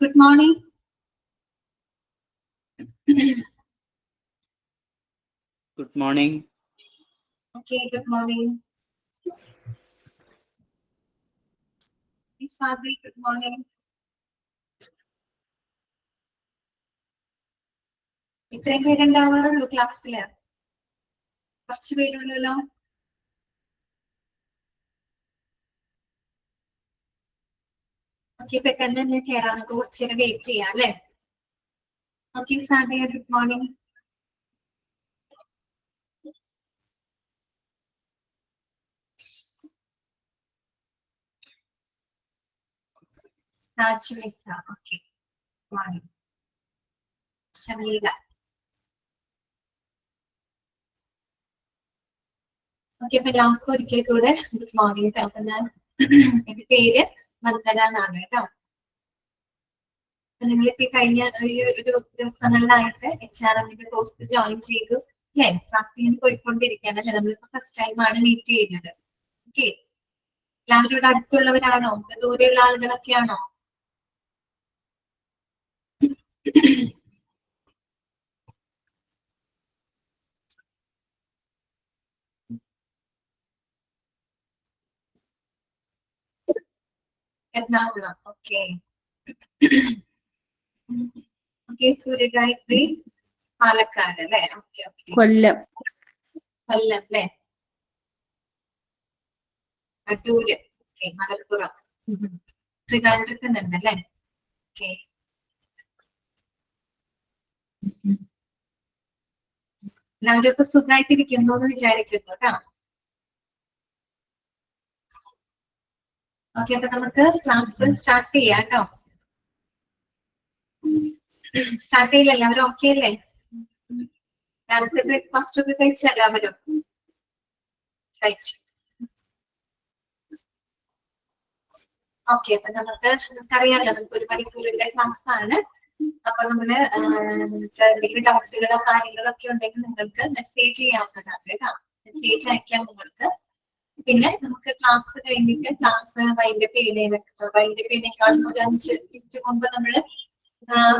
Good morning. Good morning. Okay, good morning. Miss Swati, good morning. ഇത്രയും പേരുണ്ടാവാറുള്ളൂ ക്ലാസ്സില്? കുറച്ച് പേരുള്ളല്ലോ. Okay, പെട്ടെന്ന് തന്നെ കയറാം. നമുക്ക് കുറച്ച് നേരം വെയിറ്റ് ചെയ്യാം അല്ലേ? Okay Sadiya, good morning. Rajmisa, okay, morning. Shameela. Okay, അപ്പൊ എല്ലാവർക്കും ഒരിക്കൽ കൂടെ ഗുഡ് മോർണിംഗ്. അപ്പൊ ഞാൻ എന്റെ പേര് വന്ദന എന്നാണ് കേട്ടോ. നിങ്ങളിപ്പോ കഴിഞ്ഞ ഒരു ദിവസങ്ങളിലായിട്ട് HRM കോഴ്സ് ജോയിൻ ചെയ്തു അല്ലെ? ക്ലാസ്സിൽ പോയിക്കൊണ്ടിരിക്കുകയാണ്. നമ്മളിപ്പോ ഫസ്റ്റ് ടൈം ആണ് മീറ്റ് ചെയ്യുന്നത്. ഓക്കെ, എല്ലാവരും ഇവിടെ അടുത്തുള്ളവരാണോ? ദൂരെയുള്ള ആളുകളൊക്കെയാണോ? എറണാകുളം, ഓക്കെ. ഓക്കെ, സൂര്യഗായത്രി പാലക്കാട് അല്ലെ? ഓക്കെ, കൊല്ലം. കൊല്ലം അല്ലെ? അടൂര്, ഓക്കെ, മലപ്പുറം, ട്രിവാൻഡ്രത്ത് നിന്നല്ലേ? ഓക്കെ. എല്ലാവരും ഇപ്പൊ സുഖമായിട്ടിരിക്കുന്നു എന്ന് വിചാരിക്കുന്നു കേട്ടോ. ഓക്കെ, അപ്പൊ നമുക്ക് ക്ലാസ് സ്റ്റാർട്ട് ചെയ്യാം കേട്ടോ. സ്റ്റാർട്ട് ചെയ്യില്ല? എല്ലാവരും ഓക്കെ അല്ലേ? രാവിലത്തെ ബ്രേക്ക്ഫാസ്റ്റ് ഒക്കെ കഴിച്ച എല്ലാവരും? കഴിച്ചു. ഓക്കെ, അപ്പൊ നമുക്കറിയാമല്ലോ, നമുക്ക് 1 മണിക്കൂറിന്റെ ക്ലാസ് ആണ്. അപ്പൊ നമ്മള് നിങ്ങൾക്ക് എന്തെങ്കിലും ഡൗട്ടുകളോ കാര്യങ്ങളോ ഒക്കെ ഉണ്ടെങ്കിൽ നിങ്ങൾക്ക് മെസ്സേജ് ചെയ്യാവുന്നതാണ് കേട്ടോ. മെസ്സേജ് അയക്കാം നിങ്ങൾക്ക്. പിന്നെ നമുക്ക് ക്ലാസ് കഴിഞ്ഞിട്ട് ക്ലാസ് വൈൻഡപ്പ് ചെയ്യുന്നതിനേക്കാളും ഒരു 5 മിനിറ്റ് മുമ്പ് നമ്മള്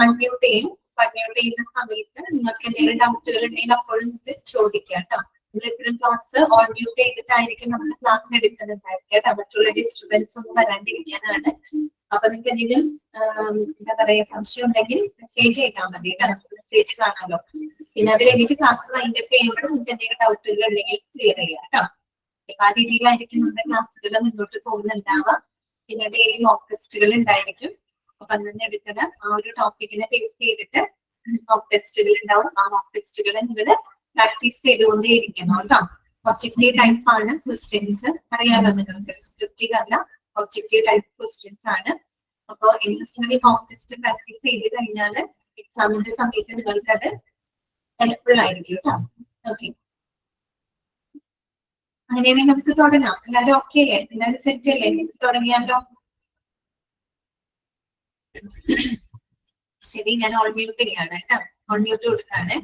അൺമ്യൂട്ട് ചെയ്യും. അൺമ്യൂട്ട് ചെയ്യുന്ന സമയത്ത് നിങ്ങൾക്ക് എന്തെങ്കിലും ഡൗട്ടുകൾ ഉണ്ടെങ്കിൽ അപ്പോഴും നിങ്ങൾക്ക് ചോദിക്കാം കേട്ടോ. നമ്മളെപ്പോഴും ക്ലാസ് ഓൺ മ്യൂട്ട് ചെയ്തിട്ടായിരിക്കും നമ്മൾ ക്ലാസ് എടുക്കുന്നുണ്ടായിരിക്കും കേട്ടോ. മറ്റുള്ള ഡിസ്റ്റർബൻസ് ഒന്നും വരാണ്ടിരിക്കാനാണ്. അപ്പൊ നിങ്ങൾക്ക് എന്തെങ്കിലും എന്താ പറയാ സംശയം ഉണ്ടെങ്കിൽ മെസ്സേജ് ചെയ്താൽ മതി കേട്ടോ. നമുക്ക് മെസ്സേജ് കാണാമല്ലോ. പിന്നെ അത് കഴിഞ്ഞിട്ട് ക്ലാസ് വൈൻഡപ്പ് ചെയ്യുമ്പോൾ നിങ്ങൾക്ക് എന്തെങ്കിലും ഡൗട്ടുകൾ ഉണ്ടെങ്കിൽ ക്ലിയർ ചെയ്യാം കേട്ടോ. ആ രീതിയിലായിരിക്കും നമ്മുടെ ക്ലാസ്സുകൾ മുന്നോട്ട് പോകുന്നുണ്ടാവുക. പിന്നെ ഡെയിലി മോക്ക് ടെസ്റ്റുകൾ ഉണ്ടായിരിക്കും. അപ്പൊ അന്ന് എടുക്കുന്ന ആ ഒരു ടോപ്പിക്കിനെ ബേസ് ചെയ്തിട്ട് മോക്ക് ടെസ്റ്റുകൾ ഉണ്ടാവും. ആ മോക്ക് ടെസ്റ്റുകൾ നിങ്ങൾ പ്രാക്ടീസ് ചെയ്തുകൊണ്ടേയിരിക്കണം കേട്ടോ. ഒബ്ജക്റ്റീവ് ടൈപ്പ് ആണ് ക്വസ്റ്റ്യൻസ്. അറിയാലോ നിങ്ങൾക്ക്, ഡിസ്ക്രിപ്റ്റീവ് അല്ല, ഒബ്ജക്റ്റീവ് ടൈപ്പ് ക്വസ്റ്റ്യൻസ് ആണ്. അപ്പൊ നിങ്ങൾ ഈ മോക്ക് ടെസ്റ്റ് പ്രാക്ടീസ് ചെയ്ത് കഴിഞ്ഞാൽ എക്സാമിന്റെ സമയത്ത് നിങ്ങൾക്കത് ഹെൽപ്ഫുൾ ആയിരിക്കും കേട്ടോ. ഓക്കെ, അങ്ങനെയാണെങ്കിൽ നമുക്ക് തുടങ്ങാം. എല്ലാവരും ഓക്കെ അല്ലേ? എല്ലാവരും സെറ്റ് അല്ലേ? തുടങ്ങിയാലോ? ശരി, ഞാൻ ഓൺ മ്യൂട്ട് ചെയ്യാണ് കേട്ടോ. ഓൺ മ്യൂട്ട് കൊടുക്കാണ്.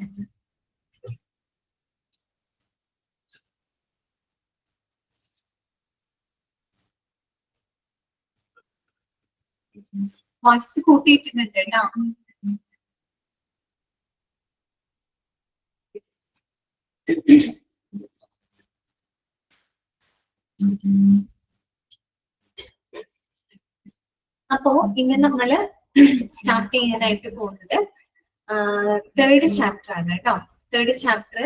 വോയിസ് കൂട്ടിയിട്ടുണ്ട് കേട്ടോ. അപ്പോ ഇന്ന് നമ്മള് സ്റ്റാർട്ട് ചെയ്യാനായിട്ട് പോകുന്നത് 3rd ചാപ്റ്റർ ആണ് കേട്ടോ. 3rd ചാപ്റ്റർ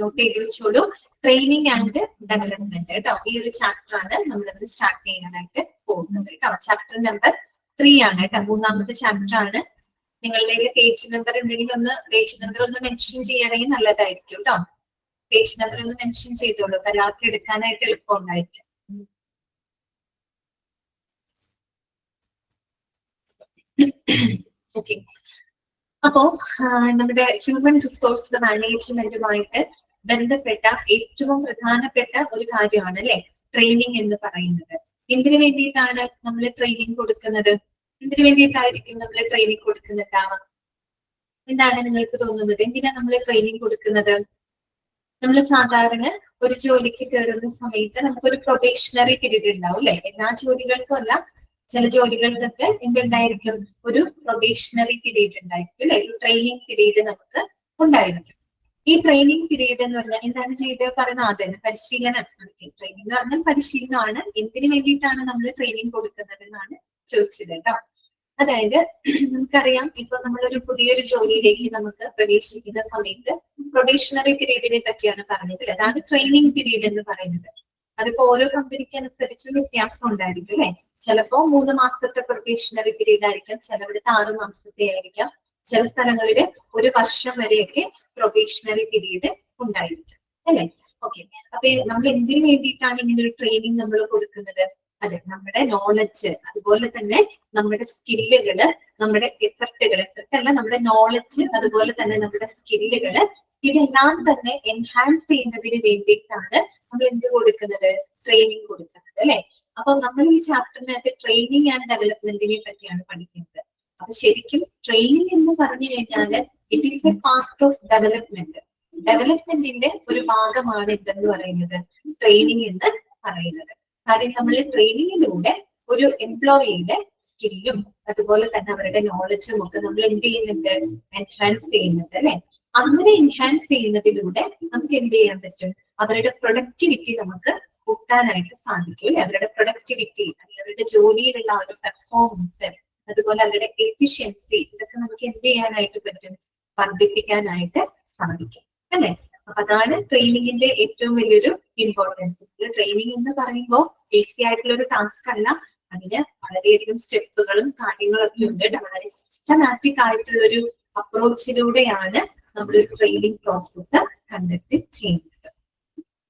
നോട്ട് ചെയ്ത് വെച്ചോളൂ. ട്രെയിനിങ് ആൻഡ് ഡെവലപ്മെന്റ് കേട്ടോ. ഈ ഒരു ചാപ്റ്റർ ആണ് നമ്മളിന്ന് സ്റ്റാർട്ട് ചെയ്യാനായിട്ട് പോകുന്നത് കേട്ടോ. ചാപ്റ്റർ നമ്പർ 3 ആണ് കേട്ടോ. 3ാമത്തെ ചാപ്റ്റർ ആണ്. നിങ്ങളുടെ പേജ് നമ്പർ ഉണ്ടെങ്കിൽ പേജ് നമ്പർ ഒന്ന് മെൻഷൻ ചെയ്യണമെങ്കിൽ നല്ലതായിരിക്കും കേട്ടോ. പേജ് നമ്പർ ഒന്ന് മെൻഷൻ ചെയ്തോളൂ. എല്ലാവർക്കും എടുക്കാനായിട്ട് എളുപ്പം ഉണ്ടായിരിക്കും. ഓക്കെ, അപ്പോ നമ്മുടെ ഹ്യൂമൻ റിസോഴ്സ് മാനേജ്മെന്റുമായിട്ട് ബന്ധപ്പെട്ട ഏറ്റവും പ്രധാനപ്പെട്ട ഒരു കാര്യമാണ് അല്ലെ ട്രെയിനിങ് എന്ന് പറയുന്നത്. എന്തിനു വേണ്ടിയിട്ടാണ് നമ്മൾ ട്രെയിനിങ് കൊടുക്കുന്നത്? എന്തിനു വേണ്ടിയിട്ടായിരിക്കും നമ്മൾ ട്രെയിനിങ് കൊടുക്കുന്നുണ്ടാവുക? എന്താണ് നിങ്ങൾക്ക് തോന്നുന്നത്? എന്തിനാ നമ്മൾ ട്രെയിനിങ് കൊടുക്കുന്നത്? നമ്മൾ സാധാരണ ഒരു ജോലിക്ക് കയറുന്ന സമയത്ത് നമുക്കൊരു പ്രൊബേഷണറി പീരീഡ് ഉണ്ടാവും അല്ലെ? എല്ലാ ജോലികൾക്കും അല്ല, ചില ജോലികൾക്കൊക്കെ എന്തുണ്ടായിരിക്കും, ഒരു പ്രൊബേഷണറി പീരീഡ് ഉണ്ടായിരിക്കും അല്ലെ, ഒരു ട്രെയിനിങ് പീരീഡ് നമുക്ക് ഉണ്ടായിരിക്കും. ഈ ട്രെയിനിങ് പീരീഡ് എന്ന് പറഞ്ഞാൽ എന്താണ് ചെയ്തത് പറയുന്നത്, അതിന് പരിശീലനം. ട്രെയിനിങ് എന്ന് പറഞ്ഞാൽ പരിശീലനമാണ്. എന്തിനു വേണ്ടിയിട്ടാണ് നമ്മൾ ട്രെയിനിങ് കൊടുക്കുന്നത് എന്നാണ് ചോദിച്ചത് കേട്ടോ. അതായത് നമുക്കറിയാം, ഇപ്പൊ നമ്മളൊരു പുതിയൊരു ജോലിയിലേക്ക് നമുക്ക് പ്രവേശിക്കുന്ന സമയത്ത് പ്രൊബേഷണറി പീരീഡിനെ പറ്റിയാണ് പറഞ്ഞത്. അതാണ് ട്രെയിനിങ് പീരീഡ് എന്ന് പറയുന്നത്. അതിപ്പോ ഓരോ കമ്പനിക്ക് അനുസരിച്ച് വ്യത്യാസം ഉണ്ടായിരിക്കും അല്ലെ. ചിലപ്പോ 3 മാസത്തെ പ്രൊബേഷണറി പീരീഡ് ആയിരിക്കാം, ചിലവിടത്ത് 6 മാസത്തെ ആയിരിക്കാം, ചില സ്ഥലങ്ങളിൽ 1 വർഷം വരെയൊക്കെ പ്രൊബേഷണറി പീരീഡ് ഉണ്ടായിരിക്കും അല്ലെ. ഓക്കെ, അപ്പൊ നമ്മൾ എന്തിനു വേണ്ടിയിട്ടാണ് ഇങ്ങനെ ഒരു ട്രെയിനിങ് നമ്മൾ കൊടുക്കുന്നത്? അതെ, നമ്മുടെ നോളജ്, അതുപോലെ തന്നെ നമ്മുടെ സ്കില്ലുകള്, നമ്മുടെ എഫർട്ടുകൾ അല്ല, നമ്മുടെ നോളജ്, അതുപോലെ തന്നെ നമ്മുടെ സ്കില്ലുകള്, ഇതെല്ലാം തന്നെ എൻഹാൻസ് ചെയ്യുന്നതിന് വേണ്ടിയിട്ടാണ് നമ്മൾ എന്ത് കൊടുക്കുന്നത്, ട്രെയിനിങ് കൊടുക്കുന്നത് അല്ലെ. അപ്പൊ നമ്മൾ ഈ ചാപ്റ്ററിനകത്ത് ട്രെയിനിങ് ആൻഡ് ഡെവലപ്മെന്റിനെ പറ്റിയാണ് പഠിക്കുന്നത്. അപ്പൊ ശരിക്കും ട്രെയിനിങ് എന്ന് പറഞ്ഞു കഴിഞ്ഞാല് it is a part of development. ഡെവലപ്മെന്റിന്റെ ഒരു ഭാഗമാണ് ഇതെന്ന് പറയുന്നത്, ട്രെയിനിങ് എന്ന് പറയുന്നത്. കാര്യം നമ്മൾ ട്രെയിനിങ്ങിലൂടെ ഒരു എംപ്ലോയിയുടെ സ്കില്ലും അതുപോലെ തന്നെ അവരുടെ നോളജും ഒക്കെ നമ്മൾ എന്ത് ചെയ്യുന്നുണ്ട്, എൻഹാൻസ് ചെയ്യുന്നുണ്ട് അല്ലെ. അങ്ങനെ എൻഹാൻസ് ചെയ്യുന്നതിലൂടെ നമുക്ക് എന്ത് ചെയ്യാൻ പറ്റും, അവരുടെ പ്രൊഡക്ടിവിറ്റി നമുക്ക് കൂട്ടാനായിട്ട് സാധിക്കും അല്ലെ. അവരുടെ പ്രൊഡക്ടിവിറ്റി, അവരുടെ ജോലിയിലുള്ള ആ ഒരു പെർഫോമൻസ്, അതുപോലെ അവരുടെ എഫിഷ്യൻസി, ഇതൊക്കെ നമുക്ക് എന്ത് ചെയ്യാനായിട്ട് പറ്റും, വർദ്ധിപ്പിക്കാനായിട്ട് സാധിക്കും അല്ലെ. അപ്പൊ അതാണ് ട്രെയിനിങ്ങിന്റെ ഏറ്റവും വലിയൊരു ഇമ്പോർട്ടൻസ്. ട്രെയിനിങ് എന്ന് പറയുമ്പോൾ ഈസി ആയിട്ടുള്ള ഒരു ടാസ്ക് അല്ല, അതിന് വളരെയധികം സ്റ്റെപ്പുകളും കാര്യങ്ങളും ഒക്കെ ഉണ്ട്. വളരെ സിസ്റ്റമാറ്റിക് ആയിട്ടുള്ള ഒരു അപ്രോച്ചിലൂടെയാണ് നമ്മൾ ട്രെയിനിങ് പ്രോസസ്സ് കണ്ടക്ട് ചെയ്യുന്നത്.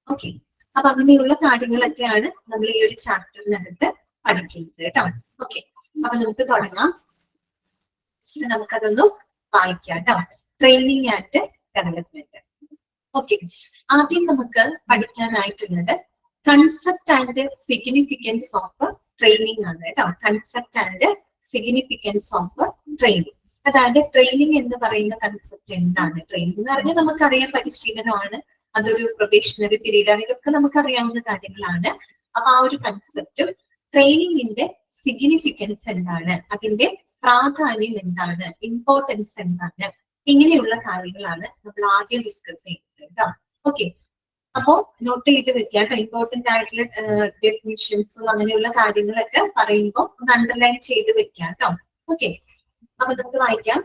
ഓക്കെ, അപ്പൊ അങ്ങനെയുള്ള കാര്യങ്ങളൊക്കെയാണ് നമ്മൾ ഈ ഒരു ചാപ്റ്ററിനകത്ത് പഠിക്കുന്നത് കേട്ടോ. ഓക്കെ, അപ്പൊ നമുക്ക് തുടങ്ങാം. നമുക്കതൊന്ന് വായിക്കാം കേട്ടോ. Training and development. ഓക്കെ, ആദ്യം നമുക്ക് പഠിക്കാനായിട്ടുള്ളത് concept and significance of training ആണ് കേട്ടോ. Concept and significance of training. അതായത് ട്രെയിനിങ് എന്ന് പറയുന്ന കൺസെപ്റ്റ് എന്താണ്? ട്രെയിനിങ് എന്ന് പറഞ്ഞാൽ നമുക്കറിയാം പരിശീലനമാണ്, അതൊരു പ്രൊബേഷണറി പീരീഡ് ആണ്, ഇതൊക്കെ നമുക്കറിയാവുന്ന കാര്യങ്ങളാണ്. അപ്പൊ ആ ഒരു കൺസെപ്റ്റും ട്രെയിനിങ്ങിന്റെ സിഗ്നിഫിക്കൻസ് എന്താണ്, അതിന്റെ പ്രാധാന്യം എന്താണ്, ഇമ്പോർട്ടൻസ് എന്താണ്, ഇങ്ങനെയുള്ള കാര്യങ്ങളാണ് നമ്മൾ ആദ്യം ഡിസ്കസ് ചെയ്യുന്നത് കേട്ടോ. ഓക്കെ, അപ്പോ നോട്ട് ചെയ്ത് വെക്കുക കേട്ടോ. ഇമ്പോർട്ടന്റ് ആയിട്ടുള്ള ഡെഫിനിഷൻസും അങ്ങനെയുള്ള കാര്യങ്ങളൊക്കെ പറയുമ്പോൾ ഒന്ന് അണ്ടർലൈൻ ചെയ്ത് വെക്കാം കേട്ടോ. ഓക്കെ, അപ്പൊ നമുക്ക് വായിക്കാം.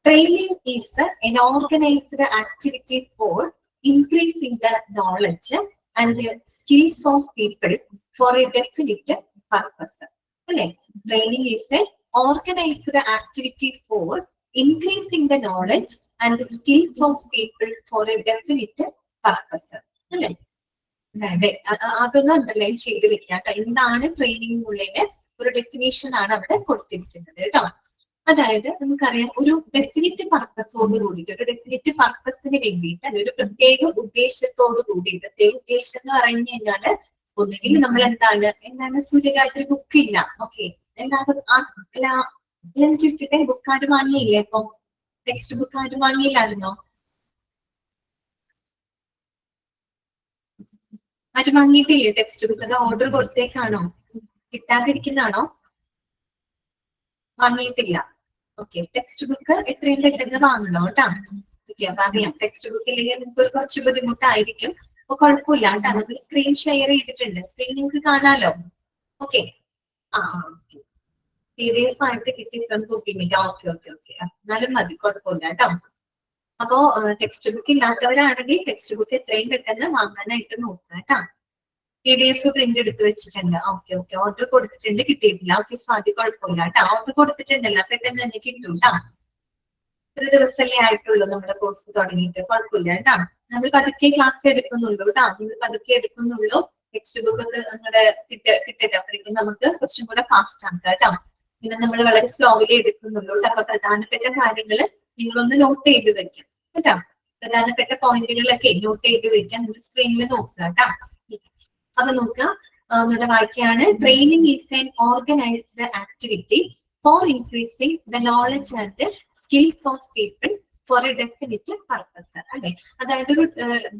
Training is an organised activity for increasing the knowledge and skills of people for a definite purpose അല്ലെ. Training is a organised activity for increasing the knowledge and the skills of people for a definite purpose അല്ലെ. അതെ, അതൊന്ന് underline ചെയ്ത് വെക്കാം കേട്ടോ. എന്താണ് ട്രെയിനിങ്ങിനുള്ളിലെ ഒരു definition ആണ് അവിടെ കൊടുത്തിരിക്കുന്നത് കേട്ടോ. അതായത് നമുക്കറിയാം, ഒരു ഡെഫിനിറ്റ് പർപ്പസോട് കൂടിയിട്ട്, ഒരു ഡെഫിനിറ്റ് പർപ്പസിന് വേണ്ടിയിട്ട്, അതൊരു പ്രത്യേക ഉദ്ദേശത്തോട് കൂടി, പ്രത്യേക ഉദ്ദേശം എന്ന് പറഞ്ഞു കഴിഞ്ഞാല് ഒന്നുകിൽ നമ്മൾ എന്താണ് സൂര്യകാലത്തിൽ ബുക്കില്ല. ഓക്കെ, എല്ലാവരും ചുറ്റിട്ടെ ബുക്ക് ആരും വാങ്ങിയില്ലേ? ഇപ്പൊ ടെക്സ്റ്റ് ബുക്ക് ആരും വാങ്ങിയില്ലായിരുന്നോ? ആരും വാങ്ങിയിട്ടില്ലേ ടെക്സ്റ്റ് ബുക്ക്? അത് ഓർഡർ കൊടുത്തേക്കാണോ, കിട്ടാതിരിക്കുന്നതാണോ? വാങ്ങിയിട്ടില്ല. ഓക്കെ, ടെക്സ്റ്റ് ബുക്ക് എത്രയും പെട്ടെന്ന് വാങ്ങണോ കേട്ടോ. ഓക്കെ, അപ്പൊ അറിയാം ടെക്സ്റ്റ് ബുക്ക് ഇല്ലെങ്കിൽ നിങ്ങൾക്ക് കുറച്ച് ബുദ്ധിമുട്ടായിരിക്കും. അപ്പൊ കുഴപ്പമില്ല കേട്ടോ, നമ്മൾ സ്ക്രീൻ ഷെയർ ചെയ്തിട്ടുണ്ട്, സ്ക്രീൻ നിങ്ങൾക്ക് കാണാലോ. ഓക്കെ, ഓക്കെ, PDF ആയിട്ട് കിട്ടി from Google meet. Okay okay okay, എന്നാലും മതി, കുഴപ്പമില്ല കേട്ടോ. അപ്പോ ടെക്സ്റ്റ് ബുക്ക് ഇല്ലാത്തവരാണെങ്കിൽ ടെക്സ്റ്റ് ബുക്ക് എത്രയും പെട്ടെന്ന് വാങ്ങാനായിട്ട് നോക്കുക കേട്ടോ. PDF പ്രിന്റ് എടുത്ത് വെച്ചിട്ടുണ്ട്. ഓക്കെ ഓക്കെ, ഓർഡർ കൊടുത്തിട്ടുണ്ട്, കിട്ടിയിട്ടില്ല. ഓക്കെ സ്വാതി, കുഴപ്പമില്ല കേട്ടോ, ഓർഡർ കൊടുത്തിട്ടുണ്ടല്ലോ, പെട്ടെന്ന് തന്നെ കിട്ടും കേട്ടോ. ഒരു ദിവസമല്ലേ ആയിട്ടുള്ളൂ നമ്മുടെ കോഴ്സ് തുടങ്ങിയിട്ട്, കുഴപ്പമില്ല കേട്ടോ. നമ്മൾ പതുക്കെ ക്ലാസ് എടുക്കുന്നുള്ളൂ കേട്ടോ, നിങ്ങൾ പതുക്കെ എടുക്കുന്നുള്ളൂ. ടെക്സ്റ്റ് ബുക്ക് ഒക്കെ നിങ്ങളുടെ കിട്ടട്ടെ, അപ്പോഴേക്കും നമുക്ക് കുറച്ചും കൂടെ ഫാസ്റ്റ് ആക്കാം കേട്ടോ. ഇത് നമ്മൾ വളരെ സ്ലോലി എടുക്കുന്നുള്ളൂ. അപ്പൊ പ്രധാനപ്പെട്ട കാര്യങ്ങൾ നിങ്ങളൊന്ന് നോട്ട് ചെയ്ത് വെക്കാം കേട്ടോ. പ്രധാനപ്പെട്ട പോയിന്റുകളൊക്കെ നോട്ട് ചെയ്ത് വെക്കാം, നിങ്ങൾ സ്ക്രീനിൽ നോക്കുക കേട്ടോ. അപ്പൊ നോക്കുക, നമ്മുടെ വാക്യാണ് training is an organised activity for increasing the knowledge and skills of people for a definite purpose അല്ലെ. അതായത് ഒരു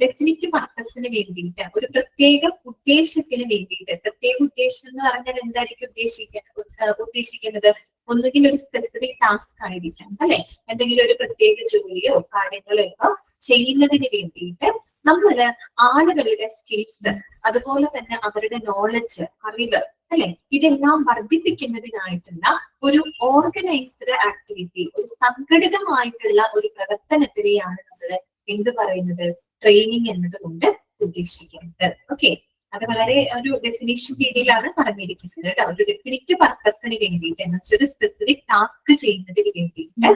ഡെഫിനിറ്റ് പർപ്പസിന് വേണ്ടിയിട്ട്, ഒരു പ്രത്യേക ഉദ്ദേശത്തിന് വേണ്ടിയിട്ട്. പ്രത്യേക ഉദ്ദേശം എന്ന് പറഞ്ഞാൽ എന്തായിരിക്കും ഉദ്ദേശിക്കുന്നത്? ഒന്നുകിൽ ഒരു സ്പെസിഫിക് ടാസ്ക് ആയിരിക്കാം അല്ലെ, എന്തെങ്കിലും ഒരു പ്രത്യേക ജോലിയോ കാര്യങ്ങളോ ഒക്കെ ചെയ്യുന്നതിന് വേണ്ടിയിട്ട് നമ്മള് ആളുകളുടെ സ്കിൽസ്, അതുപോലെ തന്നെ അവരുടെ നോളജ്, അറിവ് അല്ലെ, ഇതെല്ലാം വർദ്ധിപ്പിക്കുന്നതിനായിട്ടുള്ള ഒരു ഓർഗനൈസ്ഡ് ആക്ടിവിറ്റി, ഒരു സംഘടിതമായിട്ടുള്ള ഒരു പ്രവർത്തനത്തിനെയാണ് നമ്മൾ എന്ത് പറയുന്നത്? ട്രെയിനിങ് എന്നതുകൊണ്ട് ഉദ്ദേശിക്കുന്നത്. ഓക്കെ, അത് വളരെ ഒരു ഡെഫിനേഷൻ രീതിയിലാണ് പറഞ്ഞിരിക്കുന്നത് കേട്ടോ. ഒരു ഡെഫിനിറ്റ് പർപ്പസിന് വേണ്ടിയിട്ട് എന്ന് വെച്ചാൽ ഒരു സ്പെസിഫിക് ടാസ്ക് ചെയ്യുന്നതിന് വേണ്ടിയിട്ട്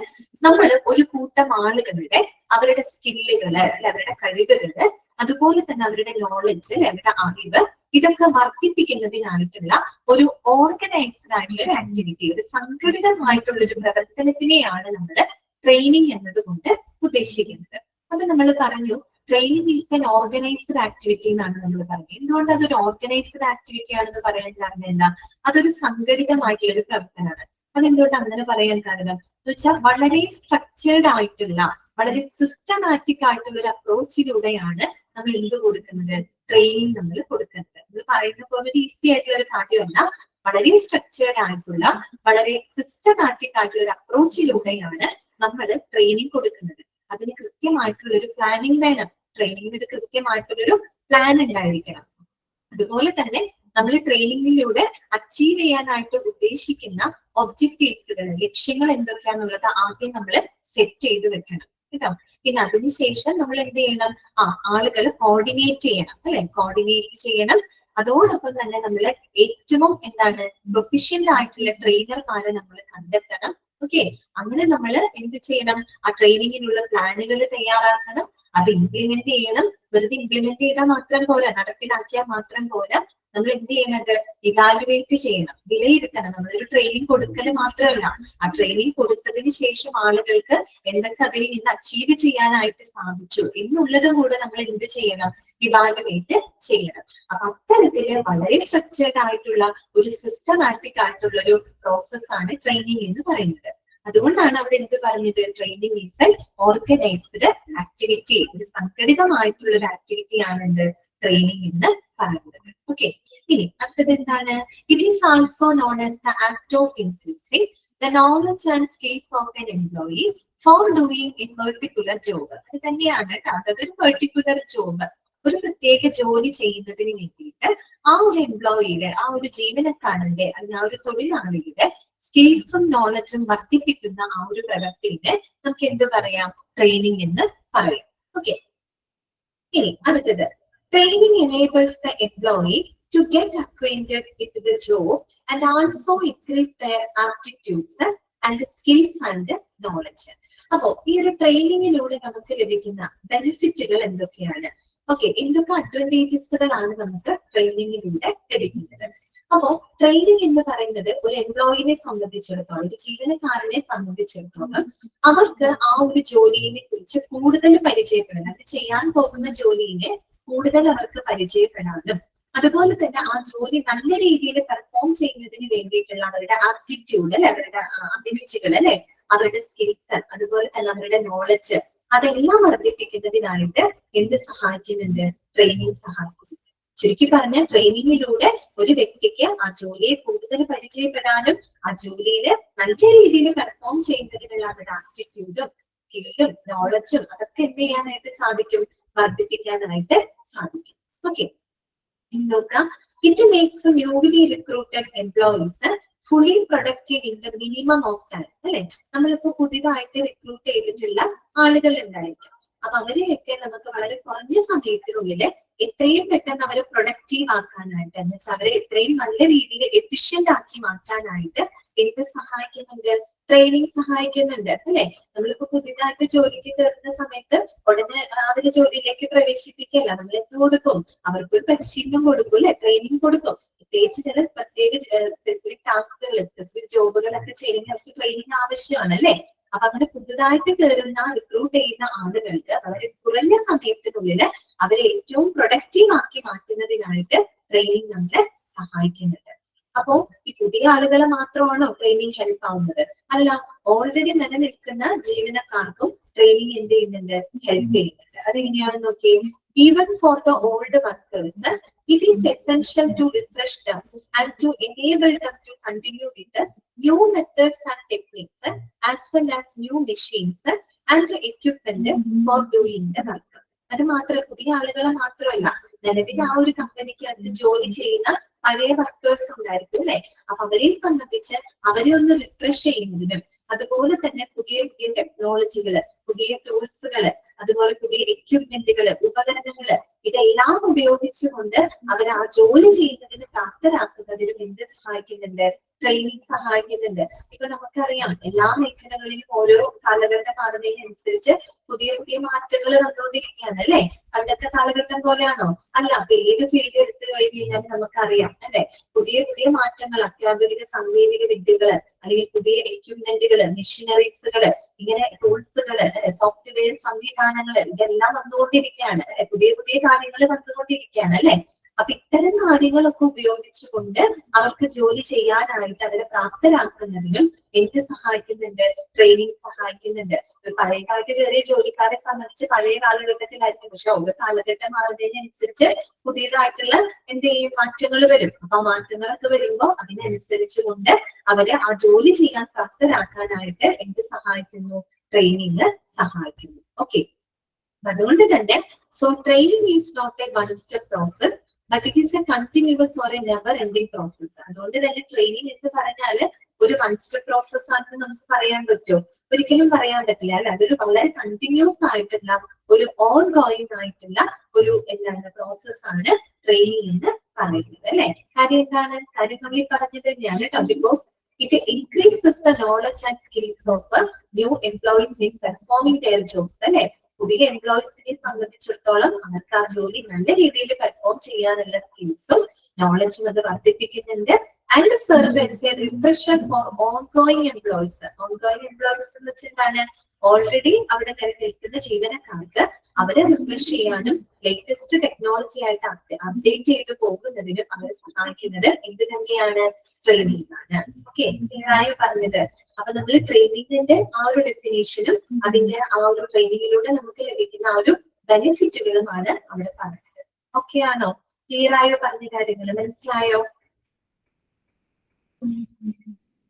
നമ്മൾ ഒരു കൂട്ടം ആളുകളുടെ അവരുടെ സ്കില്ലുകള്, അവരുടെ കഴിവുകള്, അതുപോലെ തന്നെ അവരുടെ നോളജ്, അവരുടെ അറിവ്, ഇതൊക്കെ വർദ്ധിപ്പിക്കുന്നതിനായിട്ടുള്ള ഒരു ഓർഗനൈസ്ഡ് ആയിട്ടുള്ള ഒരു ആക്ടിവിറ്റി, ഒരു സംഘടിതമായിട്ടുള്ള ഒരു പ്രവർത്തനത്തിനെയാണ് നമ്മൾ ട്രെയിനിങ് എന്നതുകൊണ്ട് ഉദ്ദേശിക്കുന്നത്. അപ്പൊ നമ്മൾ പറഞ്ഞു training is an organised activity എന്നാണ് നമ്മൾ പറഞ്ഞത്. എന്തുകൊണ്ട് അതൊരു ഓർഗനൈസ്ഡ് ആക്ടിവിറ്റി ആണെന്ന് പറയാൻ കാരണം എന്താ? അതൊരു സംഘടിതമായിട്ടുള്ള ഒരു പ്രവർത്തനമാണ്. അതെന്തുകൊണ്ട് അങ്ങനെ പറയാൻ കാരണം എന്ന് വെച്ചാൽ വളരെ സ്ട്രക്ചേർഡ് ആയിട്ടുള്ള, വളരെ സിസ്റ്റമാറ്റിക് ആയിട്ടുള്ള ഒരു അപ്രോച്ചിലൂടെയാണ് നമ്മൾ എന്ത് കൊടുക്കുന്നത്? ട്രെയിനിങ് നമ്മൾ കൊടുക്കുന്നത്. നമ്മൾ പറയുന്ന പോലെ ഒരു ഈസി ആയിട്ടുള്ള ഒരു കാര്യമല്ല, വളരെ സ്ട്രക്ചേർഡ് ആയിട്ടുള്ള, വളരെ സിസ്റ്റമാറ്റിക് ആയിട്ടുള്ള ഒരു അപ്രോച്ചിലൂടെയാണ് നമ്മൾ ട്രെയിനിങ് കൊടുക്കുന്നത്. അതിന് കൃത്യമായിട്ടുള്ള ഒരു പ്ലാനിങ് വേണം. ട്രെയിനിങ്ങിന് ഒരു കൃത്യമായിട്ടുള്ളൊരു പ്ലാൻ ഉണ്ടായിരിക്കണം. അതുപോലെ തന്നെ നമ്മൾ ട്രെയിനിങ്ങിലൂടെ അച്ചീവ് ചെയ്യാനായിട്ട് ഉദ്ദേശിക്കുന്ന ഒബ്ജക്റ്റീവ്സുകൾ, ലക്ഷ്യങ്ങൾ എന്തൊക്കെയാന്നുള്ളത് ആദ്യം നമ്മൾ സെറ്റ് ചെയ്ത് വെക്കണം കേട്ടോ. പിന്നെ അതിനുശേഷം നമ്മൾ എന്ത് ചെയ്യണം? ആളുകൾ കോർഡിനേറ്റ് ചെയ്യണം അല്ലെ, കോർഡിനേറ്റ് ചെയ്യണം. അതോടൊപ്പം തന്നെ നമ്മൾ ഏറ്റവും എന്താണ് പ്രൊഫഷ്യന്റ് ആയിട്ടുള്ള ട്രെയിനർമാരെ നമ്മൾ കണ്ടെത്തണം. ഓക്കെ, അങ്ങനെ നമ്മൾ എന്ത് ചെയ്യണം? ആ ട്രെയിനിങ്ങിനുള്ള പ്ലാനുകൾ തയ്യാറാക്കണം, അത് ഇംപ്ലിമെന്റ് ചെയ്യണം. വെറുതെ ഇംപ്ലിമെന്റ് ചെയ്താൽ മാത്രം പോരാ, നടപ്പിലാക്കിയാൽ മാത്രം പോരാ. നമ്മൾ എന്ത് ചെയ്യണത്? ഇവാലുവേറ്റ് ചെയ്യണം, വിലയിരുത്തണം. നമ്മളൊരു ട്രെയിനിങ് കൊടുക്കൽ മാത്രമല്ല, ആ ട്രെയിനിങ് കൊടുത്തതിന് ശേഷം ആളുകൾക്ക് എന്തൊക്കെ അതിൽ നിന്ന് അച്ചീവ് ചെയ്യാനായിട്ട് സാധിച്ചു എന്നുള്ളത് കൂടെ നമ്മൾ എന്ത് ചെയ്യണം? ഇവാലുവേറ്റ് ചെയ്യണം. അപ്പൊ അത്തരത്തില് വളരെ സ്ട്രക്ചേർഡ് ആയിട്ടുള്ള ഒരു സിസ്റ്റമാറ്റിക് ആയിട്ടുള്ള ഒരു പ്രോസസ്സാണ് ട്രെയിനിങ് എന്ന് പറയുന്നത്. അതുകൊണ്ടാണ് അവിടെ എന്ത് പറഞ്ഞത്? Training is an organised activity, ഒരു സംഘടിതമായിട്ടുള്ള ഒരു ആക്ടിവിറ്റി ആണ് എന്ത്? ട്രെയിനിങ് എന്ന് പറയുന്നത്. ഓക്കെ, ഇനി അടുത്തത് എന്താണ്? It is also known as the act of increasing the knowledge and skills of N employee four doing A particular job. അത് തന്നെയാണ് കേട്ടോ, അതൊരു പെർട്ടിക്കുലർ ജോബ്, ഒരു പ്രത്യേക ജോലി ചെയ്യുന്നതിന് വേണ്ടിയിട്ട് ആ ഒരു എംപ്ലോയിയുടെ, ആ ഒരു ജീവനക്കാരന്റെ അല്ലെങ്കിൽ ആ ഒരു തൊഴിലാളിയുടെ സ്കിൽസും നോളജും വർദ്ധിപ്പിക്കുന്ന ആ ഒരു പ്രവൃത്തിനെ നമുക്ക് എന്ത് പറയാം? ട്രെയിനിങ് എന്ന് പറയാം. ഓക്കെ, ഇനി അടുത്തത്, training enables the employee to get acquainted with the job and also increase their aptitudes and skills and knowledge. അപ്പോ ഈ ഒരു ട്രെയിനിങ്ങിലൂടെ നമുക്ക് ലഭിക്കുന്ന ബെനിഫിറ്റുകൾ എന്തൊക്കെയാണ്? ഓക്കെ, എന്തൊക്കെ അഡ്വാൻറ്റേജസുകളാണ് നമുക്ക് ട്രെയിനിങ്ങിലൂടെ ലഭിക്കുന്നത്? അപ്പോ ട്രെയിനിങ് എന്ന് പറയുന്നത് ഒരു എംപ്ലോയിനെ സംബന്ധിച്ചിടത്തോളം, ഒരു ജീവനക്കാരനെ സംബന്ധിച്ചിടത്തോളം അവർക്ക് ആ ഒരു ജോലിയെ കുറിച്ച് കൂടുതൽ പരിചയപ്പെടാൻ, അത് ചെയ്യാൻ പോകുന്ന ജോലിയെ കൂടുതൽ അവർക്ക് പരിചയപ്പെടാനും, അതുപോലെ തന്നെ ആ ജോലി നല്ല രീതിയിൽ പെർഫോം ചെയ്യുന്നതിന് വേണ്ടിയിട്ടുള്ള അവരുടെ ആപ്റ്റിറ്റ്യൂഡ്, അവരുടെ അഭിരുചികൾ അല്ലെ, അവരുടെ സ്കിൽസ്, അതുപോലെ തന്നെ അവരുടെ നോളജ്, അതെല്ലാം വർദ്ധിപ്പിക്കുന്നതിനായിട്ട് എന്ത് സഹായിക്കുന്നുണ്ട്? ട്രെയിനിങ് സഹായിക്കുന്നുണ്ട്. ചുരുക്കി പറഞ്ഞാൽ ട്രെയിനിങ്ങിലൂടെ ഒരു വ്യക്തിക്ക് ആ ജോലിയെ കൂടുതൽ പരിചയപ്പെടാനും ആ ജോലിയിൽ നല്ല രീതിയിൽ പെർഫോം ചെയ്യുന്നതിനുള്ള അവരുടെ ആപ്റ്റിറ്റ്യൂഡും സ്കില്ലും നോളജും അതൊക്കെ എന്ത് ചെയ്യാനായിട്ട് സാധിക്കും? വർദ്ധിപ്പിക്കാനായിട്ട് സാധിക്കും. ഓക്കെ, നോക്കാം. It makes newly recruited employees fully productive in the minimum of time അല്ലെ. നമ്മളിപ്പോ പുതിയതായിട്ട് റിക്രൂട്ട് ചെയ്തിട്ടുള്ള ആളുകൾ ഉണ്ടായിരിക്കും. അപ്പൊ അവരെയൊക്കെ നമുക്ക് വളരെ കുറഞ്ഞ സമയത്തിനുള്ളിൽ എത്രയും പെട്ടെന്ന് അവരെ പ്രൊഡക്റ്റീവ് ആക്കാനായിട്ട്, എന്ന് വെച്ചാൽ അവരെ എത്രയും നല്ല രീതിയിൽ എഫിഷ്യന്റ് ആക്കി മാറ്റാനായിട്ട് എന്ത് സഹായിക്കുന്നുണ്ട്? ട്രെയിനിങ് സഹായിക്കുന്നുണ്ട് അല്ലെ. നമ്മളിപ്പോ പുതിയതായിട്ട് ജോലിക്ക് കയറുന്ന സമയത്ത് ഉടനെ അവര് ജോലിയിലേക്ക് പ്രവേശിപ്പിക്കല്ല, നമ്മൾ എന്ത് കൊടുക്കും? അവർക്കൊരു പരിശീലനം കൊടുക്കും അല്ലെ, ട്രെയിനിങ് കൊടുക്കും. പ്രത്യേകിച്ച് ചില പ്രത്യേക സ്പെസിഫിക് ടാസ്കുകൾ, സ്പെസിഫിക് ജോബുകളൊക്കെ ചെയ്യുന്ന അവർക്ക് ട്രെയിനിങ് ആവശ്യമാണ് അല്ലെ. അപ്പൊ അങ്ങനെ പുതുതായിട്ട് കയറുന്ന, റിക്രൂട്ട് ചെയ്യുന്ന ആളുകൾക്ക് വളരെ കുറഞ്ഞ സമയത്തിനുള്ളിൽ അവരെ ഏറ്റവും പ്രൊഡക്റ്റീവ് ആക്കി മാറ്റുന്നതിനായിട്ട് ട്രെയിനിങ് നമ്മളെ സഹായിക്കുന്നുണ്ട്. അപ്പോ ഈ പുതിയ ആളുകളെ മാത്രമാണോ ട്രെയിനിങ് ഹെൽപ്പ് ആവുന്നത്? അല്ല, ഓൾറെഡി നിലനിൽക്കുന്ന ജീവനക്കാർക്കും ട്രെയിനിങ് എന്ത് ചെയ്യുന്നുണ്ട്, ഹെൽപ്പ് ചെയ്യുന്നുണ്ട്. അതെങ്ങനെയാണെന്ന് നോക്കിയേ. Even for the old workers, it is essential to refresh them and to enable them to continue with the new methods and techniques, as well as new machines and equipment for doing the work. അത് മാത്രം പുതിയ ആളുകളെ മാത്രമല്ല, നിലവിൽ ആ ഒരു കമ്പനിക്ക് അത് ജോലി ചെയ്യുന്ന പഴയ വർക്കേഴ്സ് ഉണ്ടായിരിക്കും അല്ലെ. അപ്പൊ അവരെ സംബന്ധിച്ച് അവരെ ഒന്ന് റിഫ്രഷ് ചെയ്യുന്നതിനും അതുപോലെ തന്നെ പുതിയ പുതിയ ടെക്നോളജികള്, പുതിയ ടൂൾസുകള്, അതുപോലെ പുതിയ എക്യുപ്മെന്റുകള്, ഉപകരണങ്ങള്, ഇതെല്ലാം ഉപയോഗിച്ചുകൊണ്ട് അവർ ആ ജോലി ചെയ്യുന്നതിന് പ്രാപ്തരാക്കുന്നതിനും എന്ത് സഹായിക്കുന്നുണ്ട്, ട്രെയിനിങ് സഹായിക്കുന്നുണ്ട്. ഇപ്പൊ നമുക്കറിയാം എല്ലാ മേഖലകളിലും ഓരോ കാലഘട്ടം മാറുന്നതിനനുസരിച്ച് പുതിയ പുതിയ മാറ്റങ്ങൾ വന്നുകൊണ്ടിരിക്കുകയാണ് അല്ലെ. പണ്ടത്തെ കാലഘട്ടം പോലെയാണോ? അല്ല. അപ്പൊ ഏത് ഫീൽഡ് എടുത്തു കഴിഞ്ഞാൽ നമുക്കറിയാം അല്ലെ, പുതിയ പുതിയ മാറ്റങ്ങൾ, അത്യാധുനിക സാങ്കേതിക വിദ്യകള്, അല്ലെങ്കിൽ പുതിയ എക്യുപ്മെന്റുകള്, മെഷീനറീസുകള്, ഇങ്ങനെ ടൂൾസുകള്, സോഫ്റ്റ്വെയർ സംവിധാനങ്ങള്, ഇതെല്ലാം വന്നുകൊണ്ടിരിക്കുകയാണ് അല്ലെ. പുതിയ പുതിയ കാര്യങ്ങൾ വന്നുകൊണ്ടിരിക്കുകയാണ് അല്ലെ. അപ്പൊ ഇത്തരം കാര്യങ്ങളൊക്കെ ഉപയോഗിച്ചുകൊണ്ട് അവർക്ക് ജോലി ചെയ്യാനായിട്ട് അവരെ പ്രാപ്തരാക്കുന്നതിനും എന്ത് സഹായിക്കുന്നുണ്ട്, ട്രെയിനിങ് സഹായിക്കുന്നുണ്ട്. പഴയ കാലത്ത് കയറിയ ജോലിക്കാരെ സംബന്ധിച്ച് പഴയ കാലഘട്ടത്തിലായിരിക്കും, പക്ഷെ ഓരോ കാലഘട്ടം മാറുന്നതിനനുസരിച്ച് പുതിയതായിട്ടുള്ള എന്ത് ചെയ്യും, മാറ്റങ്ങൾ വരും. അപ്പൊ ആ മാറ്റങ്ങളൊക്കെ വരുമ്പോ അതിനനുസരിച്ച് കൊണ്ട് അവരെ ആ ജോലി ചെയ്യാൻ പ്രാപ്തരാക്കാനായിട്ട് എന്ത് സഹായിക്കുന്നു, ട്രെയിനിങ് സഹായിക്കുന്നു. ഓക്കെ. അതുകൊണ്ട് തന്നെ so training is not a one step process, but it is a continuous or a never ending process. അതുകൊണ്ട് തന്നെ ട്രെയിനിങ് എന്ന് പറഞ്ഞാല് ഒരു വൺ സ്റ്റെപ്പ് പ്രോസസ് ആണെന്ന് നമുക്ക് പറയാൻ പറ്റുമോ? ഒരിക്കലും പറയാൻ പറ്റില്ല അല്ലെ. അതൊരു വളരെ കണ്ടിന്യൂസ് ആയിട്ടുള്ള ഒരു ഓൺ ഗോയിങ് ആയിട്ടുള്ള ഒരു എന്താണ് പ്രോസസ് ആണ് ട്രെയിനിങ് എന്ന് പറയുന്നത് അല്ലെ. കാര്യം എന്താണ്? കാര്യം നമ്മൾ ഈ പറഞ്ഞത് തന്നെയാണ് കേട്ടോ. Because it increases the knowledge and skills of new employees in performing their jobs അല്ലെ. പുതിയ എംപ്ലോയീസിനെ സംബന്ധിച്ചിടത്തോളം അവർക്ക് ആ ജോലി നല്ല രീതിയിൽ പെർഫോം ചെയ്യാനുള്ള സ്കിൽസും നോളജും അത് വർദ്ധിപ്പിക്കുന്നുണ്ട്. And serve as a refresher for ongoing employees. Ongoing employees എന്ന് വെച്ചിട്ടാണ് ഓൾറെഡി അവിടെ നിൽക്കുന്ന ജീവനക്കാർക്ക് അവരെ റിഫ്രഷ് ചെയ്യാനും ലേറ്റസ്റ്റ് ടെക്നോളജി ആയിട്ട് അപ്ഡേറ്റ് ചെയ്ത് പോകുന്നതിനും അവരെ സഹായിക്കുന്നത് എന്ത് തന്നെയാണ്, ട്രെയിനിങ് ആണ്. ഓക്കെ, ക്ലിയറായി പറഞ്ഞത്. അപ്പൊ നമ്മൾ ട്രെയിനിങ്ങിന്റെ ആ ഒരു ഡെഫിനേഷനും അതിന്റെ ആ ഒരു ട്രെയിനിങ്ങിലൂടെ നമുക്ക് ലഭിക്കുന്ന ആ ഒരു ബെനിഫിറ്റുകളുമാണ് അവിടെ പറഞ്ഞത്. ഓക്കെ ആണോ? ക്ലിയർ ആയോ? പറഞ്ഞ കാര്യങ്ങൾ മനസ്സിലായോ?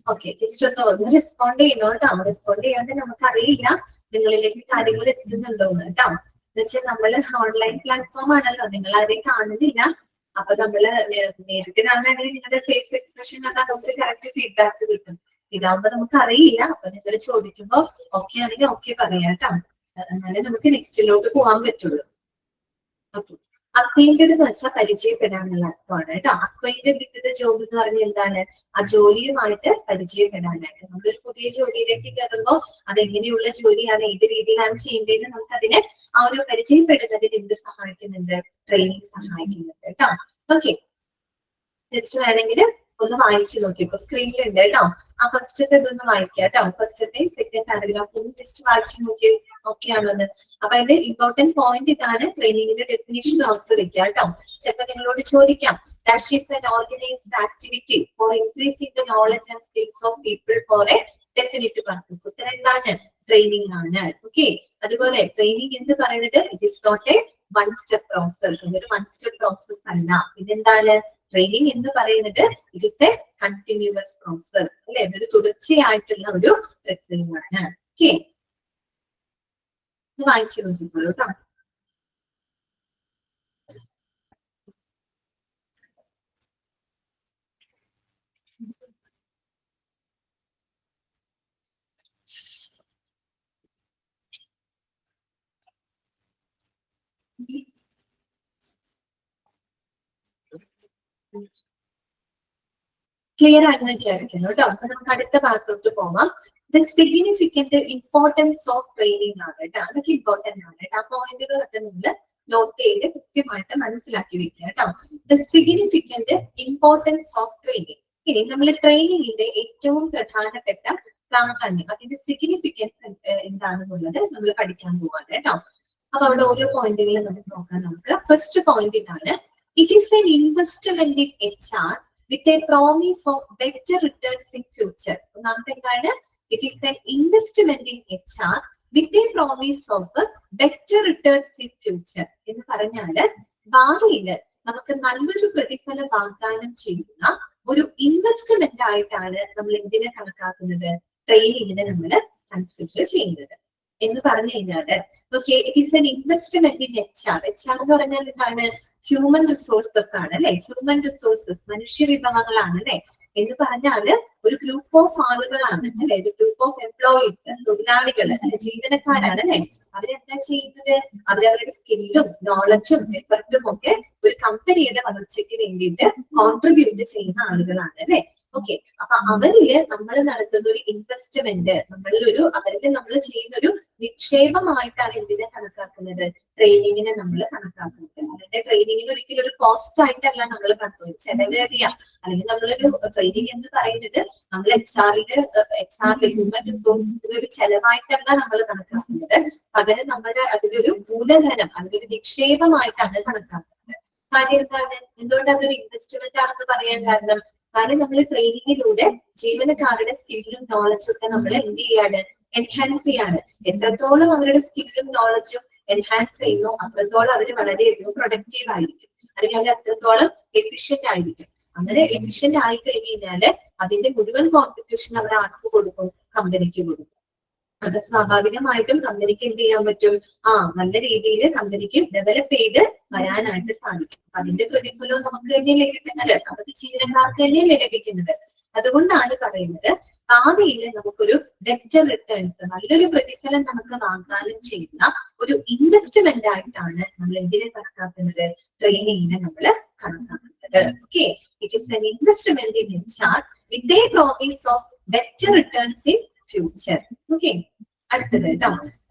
ഓക്കെ, ജസ്റ്റ് ഒന്ന് റെസ്പോണ്ട് ചെയ്യണോ കേട്ടോ. റെസ്പോണ്ട് ചെയ്യാണ്ട് നമുക്കറിയില്ല നിങ്ങളിലേക്ക് കാര്യങ്ങൾ എത്തുന്നുണ്ടോന്ന് കേട്ടോ. എന്നുവെച്ചാൽ നമ്മള് ഓൺലൈൻ പ്ലാറ്റ്ഫോം ആണല്ലോ, നിങ്ങൾ ആരെയും കാണുന്നില്ല. അപ്പൊ നമ്മള് നേരിട്ട് കാണുകയാണെങ്കിൽ നിങ്ങളുടെ ഫേസ് എക്സ്പ്രഷൻ കണ്ടാൽ നമുക്ക് കറക്റ്റ് ഫീഡ്ബാക്ക് കിട്ടും. ഇതാവുമ്പോ നമുക്ക് അറിയില്ല. അപ്പൊ നിങ്ങൾ ചോദിക്കുമ്പോ ഓക്കെ ആണെങ്കിൽ ഓക്കെ പറയാം കേട്ടോ. എന്നാലേ നമുക്ക് നെക്സ്റ്റിലോട്ട് പോകാൻ പറ്റുള്ളൂ. ഓക്കെ. അക്വൈന്റഡ് എന്ന് വെച്ചാൽ പരിചയപ്പെടാനുള്ള അർത്ഥമാണ് കേട്ടോ. അക്വൈന്റഡ് വിത്ത് ദ ജോബ് എന്ന് പറഞ്ഞാൽ എന്താണ്? ആ ജോലിയുമായിട്ട് പരിചയപ്പെടാനായിട്ട്. നമ്മളൊരു പുതിയ ജോലിയിലേക്ക് കയറുമ്പോൾ അതെങ്ങനെയുള്ള ജോലിയാണ്, ഏത് രീതിയിലാണ് ചെയ്യേണ്ടതെന്ന് നമുക്ക് അതിനെ ആ ഒരു പരിചയപ്പെടുന്നതിന് എന്ത് സഹായിക്കുന്നുണ്ട്, ട്രെയിനിങ് സഹായിക്കുന്നുണ്ട് കേട്ടോ. ഓക്കെ, ജസ്റ്റ് വേണമെങ്കിൽ ഒന്ന് വായിച്ചു നോക്കിക്കോ. സ്ക്രീനിലുണ്ട് കേട്ടോ. ആ ഫസ്റ്റത്തെ ഇതൊന്ന് വായിക്കാം കേട്ടോ. ഫസ്റ്റത്തെ സെക്കൻഡ് പാരഗ്രാഫ് ഒന്ന് ജസ്റ്റ് വായിച്ചു നോക്കി ഓക്കെ ആണോന്ന്. അപ്പൊ അതിന്റെ ഇമ്പോർട്ടന്റ് പോയിന്റ് ഇതാണ്. ട്രെയിനിങ്ങിന്റെ ഡെഫിനേഷൻ ഓർത്ത് വെക്കുക കേട്ടോ. ചിലപ്പോൾ നിങ്ങളോട് ചോദിക്കാം, that is an organized activity for increasing the knowledge and skills of people for a definite purpose. ഉത്തരം എന്താണ്? ട്രെയിനിങ് ആണ്. ഓക്കെ. അതുപോലെ ട്രെയിനിങ് എന്ന് പറയുന്നത് it is not a one step process. ഇതൊരു വൺ സ്റ്റെപ്പ് പ്രോസസ് അല്ല. ഇതെന്താണ്? ട്രെയിനിങ് എന്ന് പറയുന്നത് it is a continuous process അല്ലെ. ഇതൊരു തുടർച്ചയായിട്ടുള്ള ഒരു പ്രക്രിയയാണ്. ഓക്കെ, വായിച്ചു നോക്കിക്കോളൂ കേട്ടോ. ക്ലിയർ ആണെന്ന് വിചാരിക്കുന്നു കേട്ടോ. അപ്പൊ നമുക്ക് അടുത്ത ഭാഗത്തോട്ട് പോവാം. The significant importance of training ആണ് കേട്ടോ. അതൊക്കെ ഇമ്പോർട്ടന്റ് ആണ് കേട്ടോ. ആ പോയിന്റുകളൊക്കെ നിങ്ങൾ നോട്ട് ചെയ്ത് കൃത്യമായിട്ട് മനസ്സിലാക്കി വെക്കുക കേട്ടോ. The significant importance of training. ഇനി നമ്മൾ ട്രെയിനിങ്ങിന്റെ ഏറ്റവും പ്രധാനപ്പെട്ട പ്രാധാന്യം, അതിന്റെ സിഗ്നിഫിക്കൻസ് എന്താണെന്നുള്ളത് നമ്മൾ പഠിക്കാൻ പോവാണ് കേട്ടോ. അപ്പൊ അവിടെ ഓരോ പോയിന്റുകൾ നമുക്ക് നോക്കാം. നമുക്ക് ഫസ്റ്റ് പോയിന്റ് ഇതാണ്. It is an investment in HR with a promise of better returns in future. ഒന്നാമത്തെ എന്താണ്? It is an investment in HR with a promise of better returns in future എന്ന് പറഞ്ഞാല് ഭാവിയില് നമുക്ക് നല്ലൊരു പ്രതിഫലം വാഗ്ദാനം ചെയ്യുന്ന ഒരു ഇൻവെസ്റ്റ്മെന്റ് ആയിട്ടാണ് നമ്മൾ എന്തിനെ കണക്കാക്കുന്നത്, ട്രെയിനിങ്ങിനെ നമ്മൾ കൺസിഡർ ചെയ്യുന്നത് എന്ന് പറഞ്ഞു കഴിഞ്ഞാല് okay it is an investment in HR. HR എന്ന് പറഞ്ഞാൽ എന്താണ്? ഹ്യൂമൻ റിസോഴ്സസ് ആണ് അല്ലെ, ഹ്യൂമൻ റിസോഴ്സസ് മനുഷ്യ വിഭവങ്ങളാണ് അല്ലെ. എന്ന് പറഞ്ഞാല് ഒരു ഗ്രൂപ്പ് ഓഫ് ആളുകളാണ് അല്ലെ, ഒരു ഗ്രൂപ്പ് ഓഫ് എംപ്ലോയീസ്, തൊഴിലാളികള്, ജീവനക്കാരാണ് അല്ലെ. അവരെന്താ ചെയ്യുന്നത്? അവരവരുടെ സ്കില്ലും നോളജും എഫർട്ടും ഒക്കെ ഒരു കമ്പനിയുടെ വളർച്ചയ്ക്ക് വേണ്ടിയിട്ട് കോൺട്രിബ്യൂട്ട് ചെയ്യുന്ന ആളുകളാണ് അല്ലെ. ഓക്കെ, അപ്പൊ അവരില് നമ്മൾ നടത്തുന്ന ഒരു ഇൻവെസ്റ്റ്മെന്റ്, അവരിൽ നമ്മൾ ചെയ്യുന്ന ഒരു നിക്ഷേപമായിട്ടാണ് എന്തിനെ കണക്കാക്കുന്നത്? ട്രെയിനിങ്ങിനെ നമ്മൾ കണക്കാക്കുന്നത്. അവരുടെ ട്രെയിനിങ്ങിന് ഒരിക്കലും ഒരു കോസ്റ്റ് ആയിട്ടല്ല നമ്മൾ കണക്കുന്നത്, ചെലവേറിയ അല്ലെങ്കിൽ നമ്മളൊരു ട്രെയിനിങ് എന്ന് പറയുന്നത് നമ്മൾ HR ഹ്യൂമൻ റിസോഴ്സിന്റെ ഒരു ചെലവായിട്ടല്ല നമ്മൾ കണക്കാക്കുന്നത്. പകരം നമ്മുടെ അതിലൊരു മൂലധനം, അതിലൊരു നിക്ഷേപമായിട്ടാണ് കണക്കാക്കുന്നത്. കാര്യം എന്താണ്? എന്തുകൊണ്ട് അതൊരു ഇൻവെസ്റ്റ്മെന്റ് ആണെന്ന് പറയാൻ കാരണം നമ്മൾ ട്രെയിനിങ്ങിലൂടെ ജീവനക്കാരുടെ സ്കില്ലും നോളജും ഒക്കെ നമ്മൾ എന്ത് ചെയ്യാണ്? എൻഹാൻസ് ചെയ്യാണ്. എത്രത്തോളം അവരുടെ സ്കില്ലും നോളജും എൻഹാൻസ് ചെയ്യുന്നു അത്രത്തോളം അവർ വളരെയധികം പ്രൊഡക്റ്റീവ് ആയിരിക്കും, അല്ലെങ്കിൽ അത്രത്തോളം എഫിഷ്യന്റ് ആയിരിക്കും. അങ്ങനെ എഫിഷ്യന്റ് ആയി കഴിഞ്ഞാല് അതിന്റെ മുഴുവൻ കോൺട്രിബ്യൂഷൻ അവർ ആർക്ക് കൊടുക്കും? കമ്പനിക്ക് കൊടുക്കും. അത് സ്വാഭാവികമായിട്ടും കമ്പനിക്ക് എന്ത് ചെയ്യാൻ പറ്റും? നല്ല രീതിയിൽ കമ്പനിക്ക് ഡെവലപ്പ് ചെയ്ത് വരാനായിട്ട് സാധിക്കും. അതിന്റെ പ്രതിഫലവും നമുക്ക് തന്നെ ലഭിക്കുന്നത്, അത് ജീവനക്കാർക്ക് തന്നെയല്ലേ ലഭിക്കുന്നത്. അതുകൊണ്ടാണ് പറയുന്നത് ഭാവിയിൽ നമുക്കൊരു ബെറ്റർ റിട്ടേൺസ്, നല്ലൊരു പ്രതിഫലം നമുക്ക് വാഗ്ദാനം ചെയ്യുന്ന ഒരു ഇൻവെസ്റ്റ്മെന്റ് ആയിട്ടാണ് നമ്മൾ എന്തിനെ കണക്കാക്കുന്നത്? ട്രെയിനിങ്ങിനെ നമ്മൾ കണക്കാക്കുന്നത്. Okay, it is an investment in HR with a promise of better returns in future. Okay, അടുത്തത് കേട്ടോ,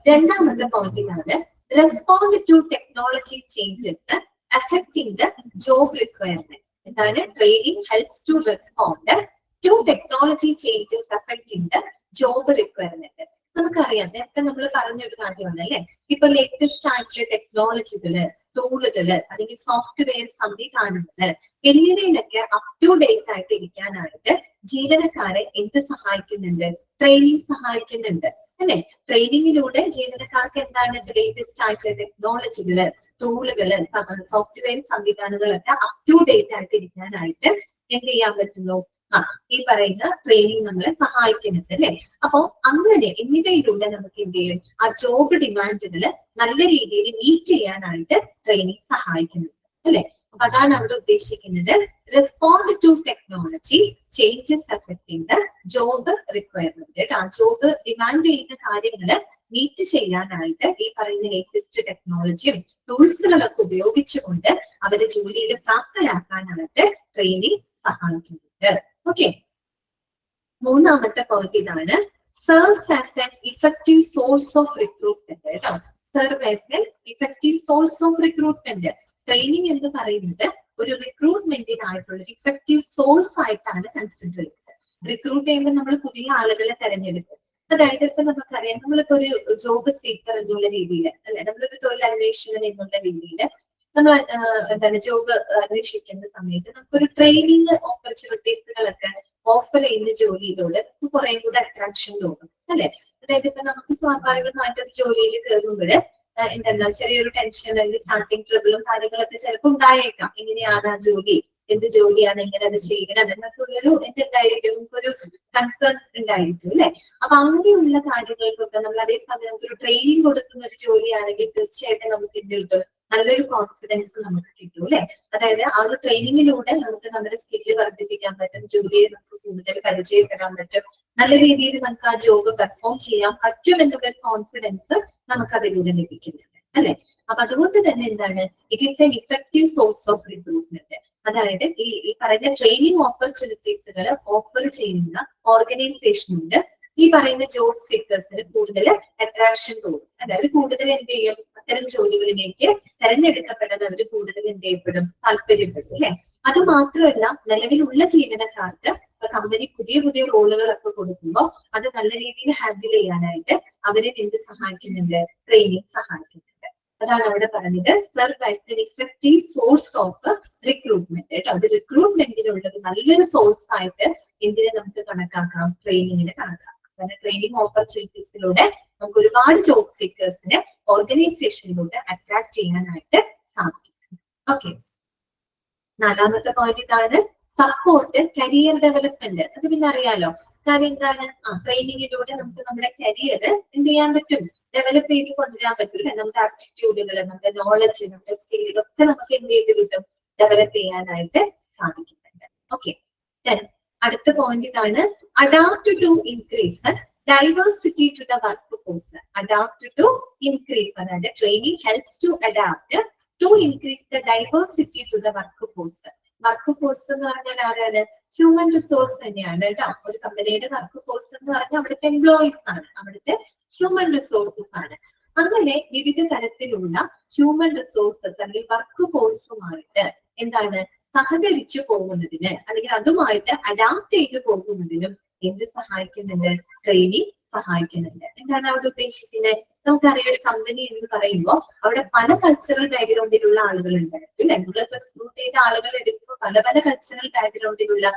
രണ്ടാമത്തെ പോയിന്റിലാണ് respond to technology changes affecting the job requirement. എന്താണ്? Training helps to respond to technology changes affecting the job requirement. നമുക്കറിയാം, നേരത്തെ നമ്മൾ പറഞ്ഞൊരു കാര്യമാണ് അല്ലെ, ഇപ്പൊ ലേറ്റസ്റ്റ് ആയിട്ടുള്ള ടെക്നോളജികള്, ടൂളുകള്, അല്ലെങ്കിൽ സോഫ്റ്റ്വെയർ സംവിധാനങ്ങള് എന്നിവയിലൊക്കെ അപ് ടു ഡേറ്റ് ആയിട്ട് ഇരിക്കാനായിട്ട് ജീവനക്കാരെ എന്ത് സഹായിക്കുന്നുണ്ട്? ട്രെയിനിങ് സഹായിക്കുന്നുണ്ട് അല്ലെ. ട്രെയിനിങ്ങിലൂടെ ജീവനക്കാർക്ക് എന്താണ്? ലേറ്റസ്റ്റ് ആയിട്ടുള്ള ടെക്നോളജികള്, ടൂളുകള്, സോഫ്റ്റ്വെയർ സംവിധാനങ്ങളൊക്കെ അപ് ടു ഡേറ്റ് ആയിട്ട് ഇരിക്കാനായിട്ട് എന്ത് ചെയ്യാൻ പറ്റുന്നു? ഈ പറയുന്ന ട്രെയിനിങ് നമ്മളെ സഹായിക്കുന്നുണ്ട് അല്ലെ. അപ്പൊ അങ്ങനെ എന്നിവയിലൂടെ നമുക്ക് എന്ത് ചെയ്യും? ആ ജോബ് ഡിമാൻഡുകള് നല്ല രീതിയിൽ മീറ്റ് ചെയ്യാനായിട്ട് ട്രെയിനിങ് സഹായിക്കുന്നുണ്ട് അല്ലെ. അപ്പൊ അതാണ് അവിടെ ഉദ്ദേശിക്കുന്നത്. Respond to technology changes affecting the job requirement. ആ ജോബ് ഡിമാൻഡ് ചെയ്യുന്ന കാര്യങ്ങള് മീറ്റ് ചെയ്യാനായിട്ട് ഈ പറയുന്ന ലേറ്റസ്റ്റ് ടെക്നോളജിയും ടൂൾസുകളൊക്കെ ഉപയോഗിച്ചുകൊണ്ട് അവരെ ജോലിയിൽ പ്രാപ്തരാക്കാനായിട്ട് ട്രെയിനിങ് സഹായിക്കുന്നുണ്ട്. ഓക്കെ, മൂന്നാമത്തെ പോയിന്റ് ഇതാണ്, serves as an effective source of recruitment കേട്ടോ. Serve as an effective source of recruitment. Training എന്ന് പറയുന്നത് ഒരു റിക്രൂട്ട്മെന്റിനായിട്ടുള്ള ഇഫക്റ്റീവ് സോഴ്സ് ആയിട്ടാണ് കൺസിഡർ ചെയ്യുന്നത്. റിക്രൂട്ട് ചെയ്യുമ്പോൾ നമ്മൾ പുതിയ ആളുകളെ തെരഞ്ഞെടുക്കും. അതായത് ഇപ്പൊ നമുക്കറിയാം, നമ്മളിപ്പോ ഒരു ജോബ് സീക്കർ എന്നുള്ള രീതിയിൽ അല്ലെ, നമ്മളൊരു തൊഴിൽ അന്വേഷകൻ എന്നുള്ള രീതിയിൽ നമ്മൾ എന്താണ് ജോബ് അന്വേഷിക്കുന്ന സമയത്ത് നമുക്കൊരു ട്രെയിനിങ് ഓപ്പർച്യൂണിറ്റീസുകളൊക്കെ ഓഫർ ചെയ്യുന്ന ജോലിയിലൂടെ നമുക്ക് കുറെ കൂടെ അട്രാക്ഷൻ തോന്നും അല്ലെ. അതായത് ഇപ്പൊ നമുക്ക് സ്വാഭാവികമായിട്ടൊരു ജോലിയിൽ കയറുമ്പോൾ എന്തെന്നാ ചെറിയൊരു ടെൻഷൻ അല്ലെങ്കിൽ സ്റ്റാർട്ടിങ് ട്രബിളും കാര്യങ്ങളൊക്കെ ചിലപ്പോൾ ഉണ്ടായേക്കാം. എങ്ങനെയാണ് ആ ജോലി, എന്ത് ജോലിയാണ്, എങ്ങനെ അത് ചെയ്യണം എന്നൊക്കെ ഉള്ളൊരു എന്തുണ്ടായിരിക്കും, നമുക്കൊരു കൺസേൺ ഉണ്ടായിരിക്കും അല്ലെ. അപ്പൊ അങ്ങനെയുള്ള കാര്യങ്ങൾക്കൊക്കെ നമ്മൾ അതേസമയം ഒരു ട്രെയിനിങ് കൊടുക്കുന്ന ഒരു ജോലിയാണെങ്കിൽ തീർച്ചയായിട്ടും നമുക്ക് എന്ത് കിട്ടും? നല്ലൊരു കോൺഫിഡൻസ് നമുക്ക് കിട്ടും അല്ലെ. അതായത് ആ ഒരു ട്രെയിനിങ്ങിലൂടെ നമുക്ക് നമ്മുടെ സ്കില്ല് വർദ്ധിപ്പിക്കാൻ പറ്റും, ജോലിയെ നമുക്ക് കൂടുതൽ പരിചയപ്പെടാൻ പറ്റും, നല്ല രീതിയിൽ നമുക്ക് ആ ജോബ് പെർഫോം ചെയ്യാൻ പറ്റും എന്നുള്ള കോൺഫിഡൻസ് നമുക്ക് അതിലൂടെ ലഭിക്കുന്നുണ്ട് അല്ലെ. അപ്പൊ അതുകൊണ്ട് തന്നെ എന്താണ്, it is an effective source of recruitment. അതായത് ഈ പറയുന്ന ട്രെയിനിങ് ഓപ്പർച്യൂണിറ്റീസുകൾ ഓഫർ ചെയ്യുന്ന ഓർഗനൈസേഷൻ ഉണ്ട്. ഈ പറയുന്ന ജോബ് സീക്കേഴ്സിന് കൂടുതൽ അട്രാക്ഷൻ തോന്നും. അതായത് കൂടുതൽ എന്ത് ചെയ്യും? അത്തരം ജോലികളിലേക്ക് തെരഞ്ഞെടുക്കപ്പെടാൻ അവർ കൂടുതൽ എന്ത് ചെയ്യപ്പെടും? താല്പര്യപ്പെടും അല്ലെ. അത് മാത്രമല്ല, നിലവിലുള്ള ജീവനക്കാർക്ക് കമ്പനി പുതിയ പുതിയ റോളുകളൊക്കെ കൊടുക്കുമ്പോൾ അത് നല്ല രീതിയിൽ ഹാൻഡിൽ ചെയ്യാനായിട്ട് അവരെ എന്ത് സഹായിക്കുന്നുണ്ട്? ട്രെയിനിങ് സഹായിക്കുന്നുണ്ട്. അതാണ് അവിടെ പറഞ്ഞത്, serve as an effective source of recruitment കേട്ടോ. അത് റിക്രൂട്ട്മെന്റിനുള്ളത് നല്ലൊരു സോഴ്സ് ആയിട്ട് എന്തിനെ നമുക്ക് കണക്കാക്കാം? ട്രെയിനിങ്ങിനെ കണക്കാക്കാം. കാരണം ട്രെയിനിങ് ഓപ്പർച്യൂണിറ്റീസിലൂടെ നമുക്ക് ഒരുപാട് ജോബ് സീക്കേഴ്സിനെ ഓർഗനൈസേഷനിലൂടെ അട്രാക്ട് ചെയ്യാനായിട്ട് സാധിക്കും. ഓക്കെ, നാലാമത്തെ പോയിന്റ് ഇതാണ് സപ്പോർട്ട് കരിയർ ഡെവലപ്മെന്റ്. അത് പിന്നെ അറിയാലോ, കാര്യം എന്താണ്, ട്രെയിനിങ്ങിലൂടെ നമുക്ക് നമ്മുടെ കരിയർ എന്ത് ചെയ്യാൻ പറ്റും, ഡെവലപ്പ് ചെയ്ത് കൊണ്ടുവരാൻ പറ്റും. നമ്മുടെ ആപ്റ്റിറ്റ്യൂഡുകൾ, നമ്മുടെ നോളജ്, നമ്മുടെ സ്കിൽ, ഇതൊക്കെ നമുക്ക് എന്ത് ചെയ്ത് കിട്ടും, ഡെവലപ്പ് ചെയ്യാനായിട്ട് സാധിക്കുന്നുണ്ട്. ഓക്കെ, അടുത്ത പോയിന്റ് ഇതാണ് adapt to increase diversity to the workforce. Adapt to increase, അതായത് training helps to adapt to increase the diversity to the workforce. Workforce എന്ന് പറഞ്ഞാൽ ആരാണ്, ഹ്യൂമൻ റിസോഴ്സ് തന്നെയാണ് കേട്ടോ. ഒരു കമ്പനിയുടെ വർക്ക് ഫോഴ്സ് എന്ന് പറഞ്ഞാൽ അവിടുത്തെ എംപ്ലോയീസ് ആണ്, അവിടുത്തെ ഹ്യൂമൻ റിസോഴ്സസ് ആണ്. അങ്ങനെ വിവിധ തരത്തിലുള്ള ഹ്യൂമൻ റിസോഴ്സസ് അല്ലെങ്കിൽ വർക്ക് ഫോഴ്സുമായിട്ട് എന്താണ് സഹകരിച്ചു പോകുന്നതിന് അല്ലെങ്കിൽ അതുമായിട്ട് അഡാപ്റ്റ് ചെയ്ത് പോകുന്നതിനും എന്ത് സഹായിക്കുന്നുണ്ട്, ട്രെയിനിങ് സഹായിക്കുന്നുണ്ട്. എന്താണ് അവിടെ ഉദ്ദേശിക്കുന്നത്, നമുക്കറിയാം ഒരു കമ്പനി എന്ന് പറയുമ്പോൾ അവിടെ പല കൾച്ചറൽ ബാക്ക്ഗ്രൗണ്ടിലുള്ള ആളുകൾ ഉണ്ടായിരിക്കും. നമ്മൾ റിക്രൂട്ട് ചെയ്ത ആളുകൾ എടുക്കുമ്പോൾ പല പല കൾച്ചറൽ ബാക്ക്ഗ്രൗണ്ടിലുള്ള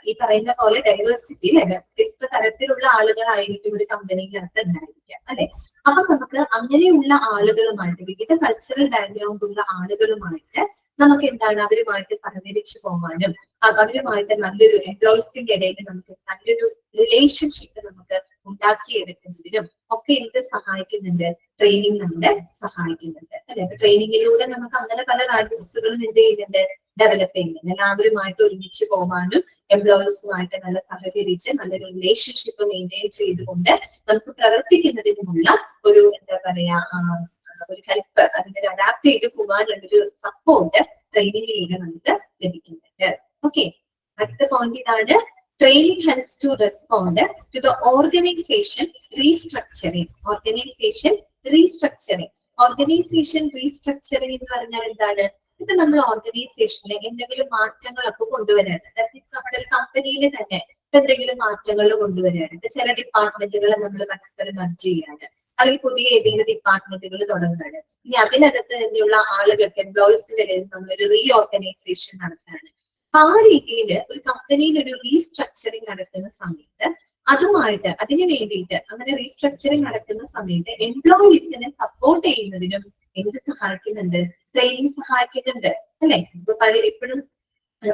ഈ പറയുന്ന പോലെ ഡൈവേഴ്സിറ്റി അല്ലെ, വ്യത്യസ്ത തരത്തിലുള്ള ആളുകളായിരിക്കും ഒരു കമ്പനിയിനകത്ത് ഉണ്ടായിരിക്കുക അല്ലെ. അപ്പൊ നമുക്ക് അങ്ങനെയുള്ള ആളുകളുമായിട്ട്, വിവിധ കൾച്ചറൽ ബാക്ക്ഗ്രൗണ്ട് ഉള്ള ആളുകളുമായിട്ട് നമുക്ക് എന്താണ് അവരുമായിട്ട് സഹകരിച്ചു പോകാനും അവരുമായിട്ട് നല്ലൊരു എംപ്ലോയീസിന്റെ ഇടയിൽ നമുക്ക് നല്ലൊരു റിലേഷൻഷിപ്പ് നമുക്ക് ഉണ്ടാക്കിയെടുക്കുന്നതിനും ഒക്കെ എന്ത് സഹായിക്കുന്നുണ്ട്, ട്രെയിനിങ് നമ്മളെ സഹായിക്കുന്നുണ്ട് അല്ലെ. ട്രെയിനിങ്ങിലൂടെ നമുക്ക് അങ്ങനെ പല വാല്യൂസുകളും എന്ത് ചെയ്യുന്നുണ്ട്, ഡെവലപ്പ് ചെയ്യുന്നുണ്ട്. എല്ലാവരുമായിട്ട് ഒരുമിച്ച് പോകാനും എംപ്ലോയീസുമായിട്ട് നല്ല സഹകരിച്ച് നല്ലൊരു റിലേഷൻഷിപ്പ് മെയിൻറ്റെയിൻ ചെയ്തുകൊണ്ട് നമുക്ക് പ്രവർത്തിക്കുന്നതിനുമുള്ള ഒരു എന്താ പറയാ ഒരു ഹെൽപ്പ്, അതിനെ അഡാപ്റ്റ് ചെയ്ത് പോകാനുള്ളൊരു സപ്പോർട്ട് ട്രെയിനിങ്ങിലൂടെ നമുക്ക് ലഭിക്കുന്നുണ്ട്. ഓക്കെ, അടുത്ത പോയിന്റ് ഇതാണ് training helps to respond to the organization restructuring. Organization restructuring. Organization restructuring എന്ന് പറഞ്ഞാൽ എന്താണ്, ഇപ്പൊ നമ്മൾ ഓർഗനൈസേഷനിൽ എന്തെങ്കിലും മാറ്റങ്ങളൊക്കെ കൊണ്ടുവരാണ്. ദാറ്റ് മീൻസ് നമ്മുടെ ഒരു കമ്പനിയിൽ തന്നെ എന്തെങ്കിലും മാറ്റങ്ങൾ കൊണ്ടുവരികയാണ്. ഇപ്പൊ ചില ഡിപ്പാർട്ട്മെന്റുകൾ നമ്മൾ പരസ്പരം മെർജ് ചെയ്യാണ്, അല്ലെങ്കിൽ പുതിയ ഏതെങ്കിലും ഡിപ്പാർട്ട്മെന്റുകൾ തുടങ്ങുകയാണ്. ഇനി അതിനകത്ത് തന്നെയുള്ള ആളുകൾക്ക് എംപ്ലോയീസിന്റെ ഇടയിൽ നമ്മളൊരു റീ ഓർഗനൈസേഷൻ നടത്തുകയാണ്. അപ്പൊ ആ രീതിയിൽ ഒരു കമ്പനിയിൽ ഒരു റീസ്ട്രക്ചറിങ് നടക്കുന്ന സമയത്ത് അതുമായിട്ട് അതിനു വേണ്ടിയിട്ട് അങ്ങനെ റീസ്ട്രക്ചറിങ് നടക്കുന്ന സമയത്ത് എംപ്ലോയീസിനെ സപ്പോർട്ട് ചെയ്യുന്നതിനും എന്ത് സഹായിക്കുന്നുണ്ട്, ട്രെയിനിങ് സഹായിക്കുന്നുണ്ട് അല്ലെ. ഇപ്പൊ ഇപ്പോഴും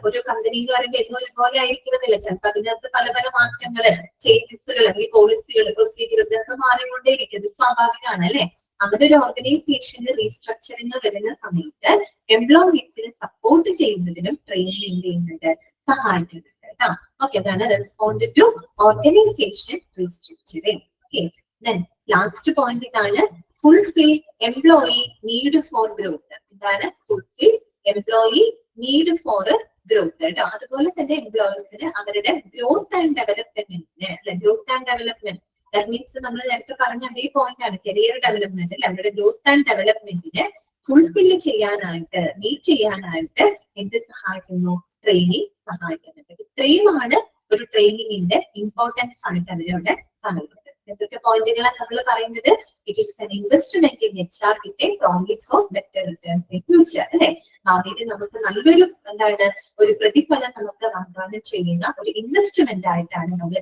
ഒരു കമ്പനി എന്ന് പറയുമ്പോൾ എന്നും ഒരുപോലെ ആയിരിക്കണമെന്നില്ല. ചിലപ്പോൾ അതിനകത്ത് പല പല മാറ്റങ്ങള്, ചേഞ്ചസുകൾ അല്ലെങ്കിൽ പോളിസികൾ, പ്രൊസീജിയർ ഇതൊക്കെ മാറിക്കൊണ്ടേയിരിക്കുന്നത് സ്വാഭാവികമാണ് അല്ലെ. അങ്ങനെ ഒരു ഓർഗനൈസേഷന് റീസ്ട്രക്ചറിങ് വരുന്ന സമയത്ത് എംപ്ലോയീസിനെ സപ്പോർട്ട് ചെയ്യുന്നതിനും ട്രെയിനിങ് എന്ത് ചെയ്യുന്നുണ്ട്, സഹായിക്കുന്നുണ്ട് കേട്ടോ. ഓക്കെ, അതാണ് respond to organisation restructuring. Okay, then last point ഇതാണ് fulfil employee need for growth. എന്താണ് fulfil employee need for growth കേട്ടോ. അതുപോലെ തന്നെ എംപ്ലോയീസിന് അവരുടെ ഗ്രോത്ത് ആൻഡ് ഡെവലപ്മെന്റിന് അല്ലെ, growth and development that means നമ്മൾ നേരത്തെ പറഞ്ഞ അതേ പോയിന്റ് ആണ് കരിയർ ഡെവലപ്മെന്റ് അല്ലെ. അവരുടെ ഗ്രോത്ത് ആൻഡ് ഡെവലപ്മെന്റിന് ഫുൾഫില്ല് ചെയ്യാനായിട്ട്, മീറ്റ് ചെയ്യാനായിട്ട് എന്ത് സഹായിക്കുന്നു, ട്രെയിനിങ് സഹായിക്കുന്നുണ്ട്. ഇത്രയുമാണ് ഒരു ട്രെയിനിങ്ങിന്റെ ഇമ്പോർട്ടൻസ് ആയിട്ട് അതിലൂടെ പറയുന്നത്. എന്തൊക്കെ പോയിന്റുകളാണ് നമ്മൾ പറയുന്നത്, it is an investment in HR with a promise of better returns in future അല്ലെ. ഭാവിയിൽ നമുക്ക് നല്ലൊരു എന്താണ് ഒരു പ്രതിഫലം നമുക്ക് വാഗ്ദാനം ചെയ്യുന്ന ഒരു ഇൻവെസ്റ്റ്മെന്റ് ആയിട്ടാണ് നമ്മൾ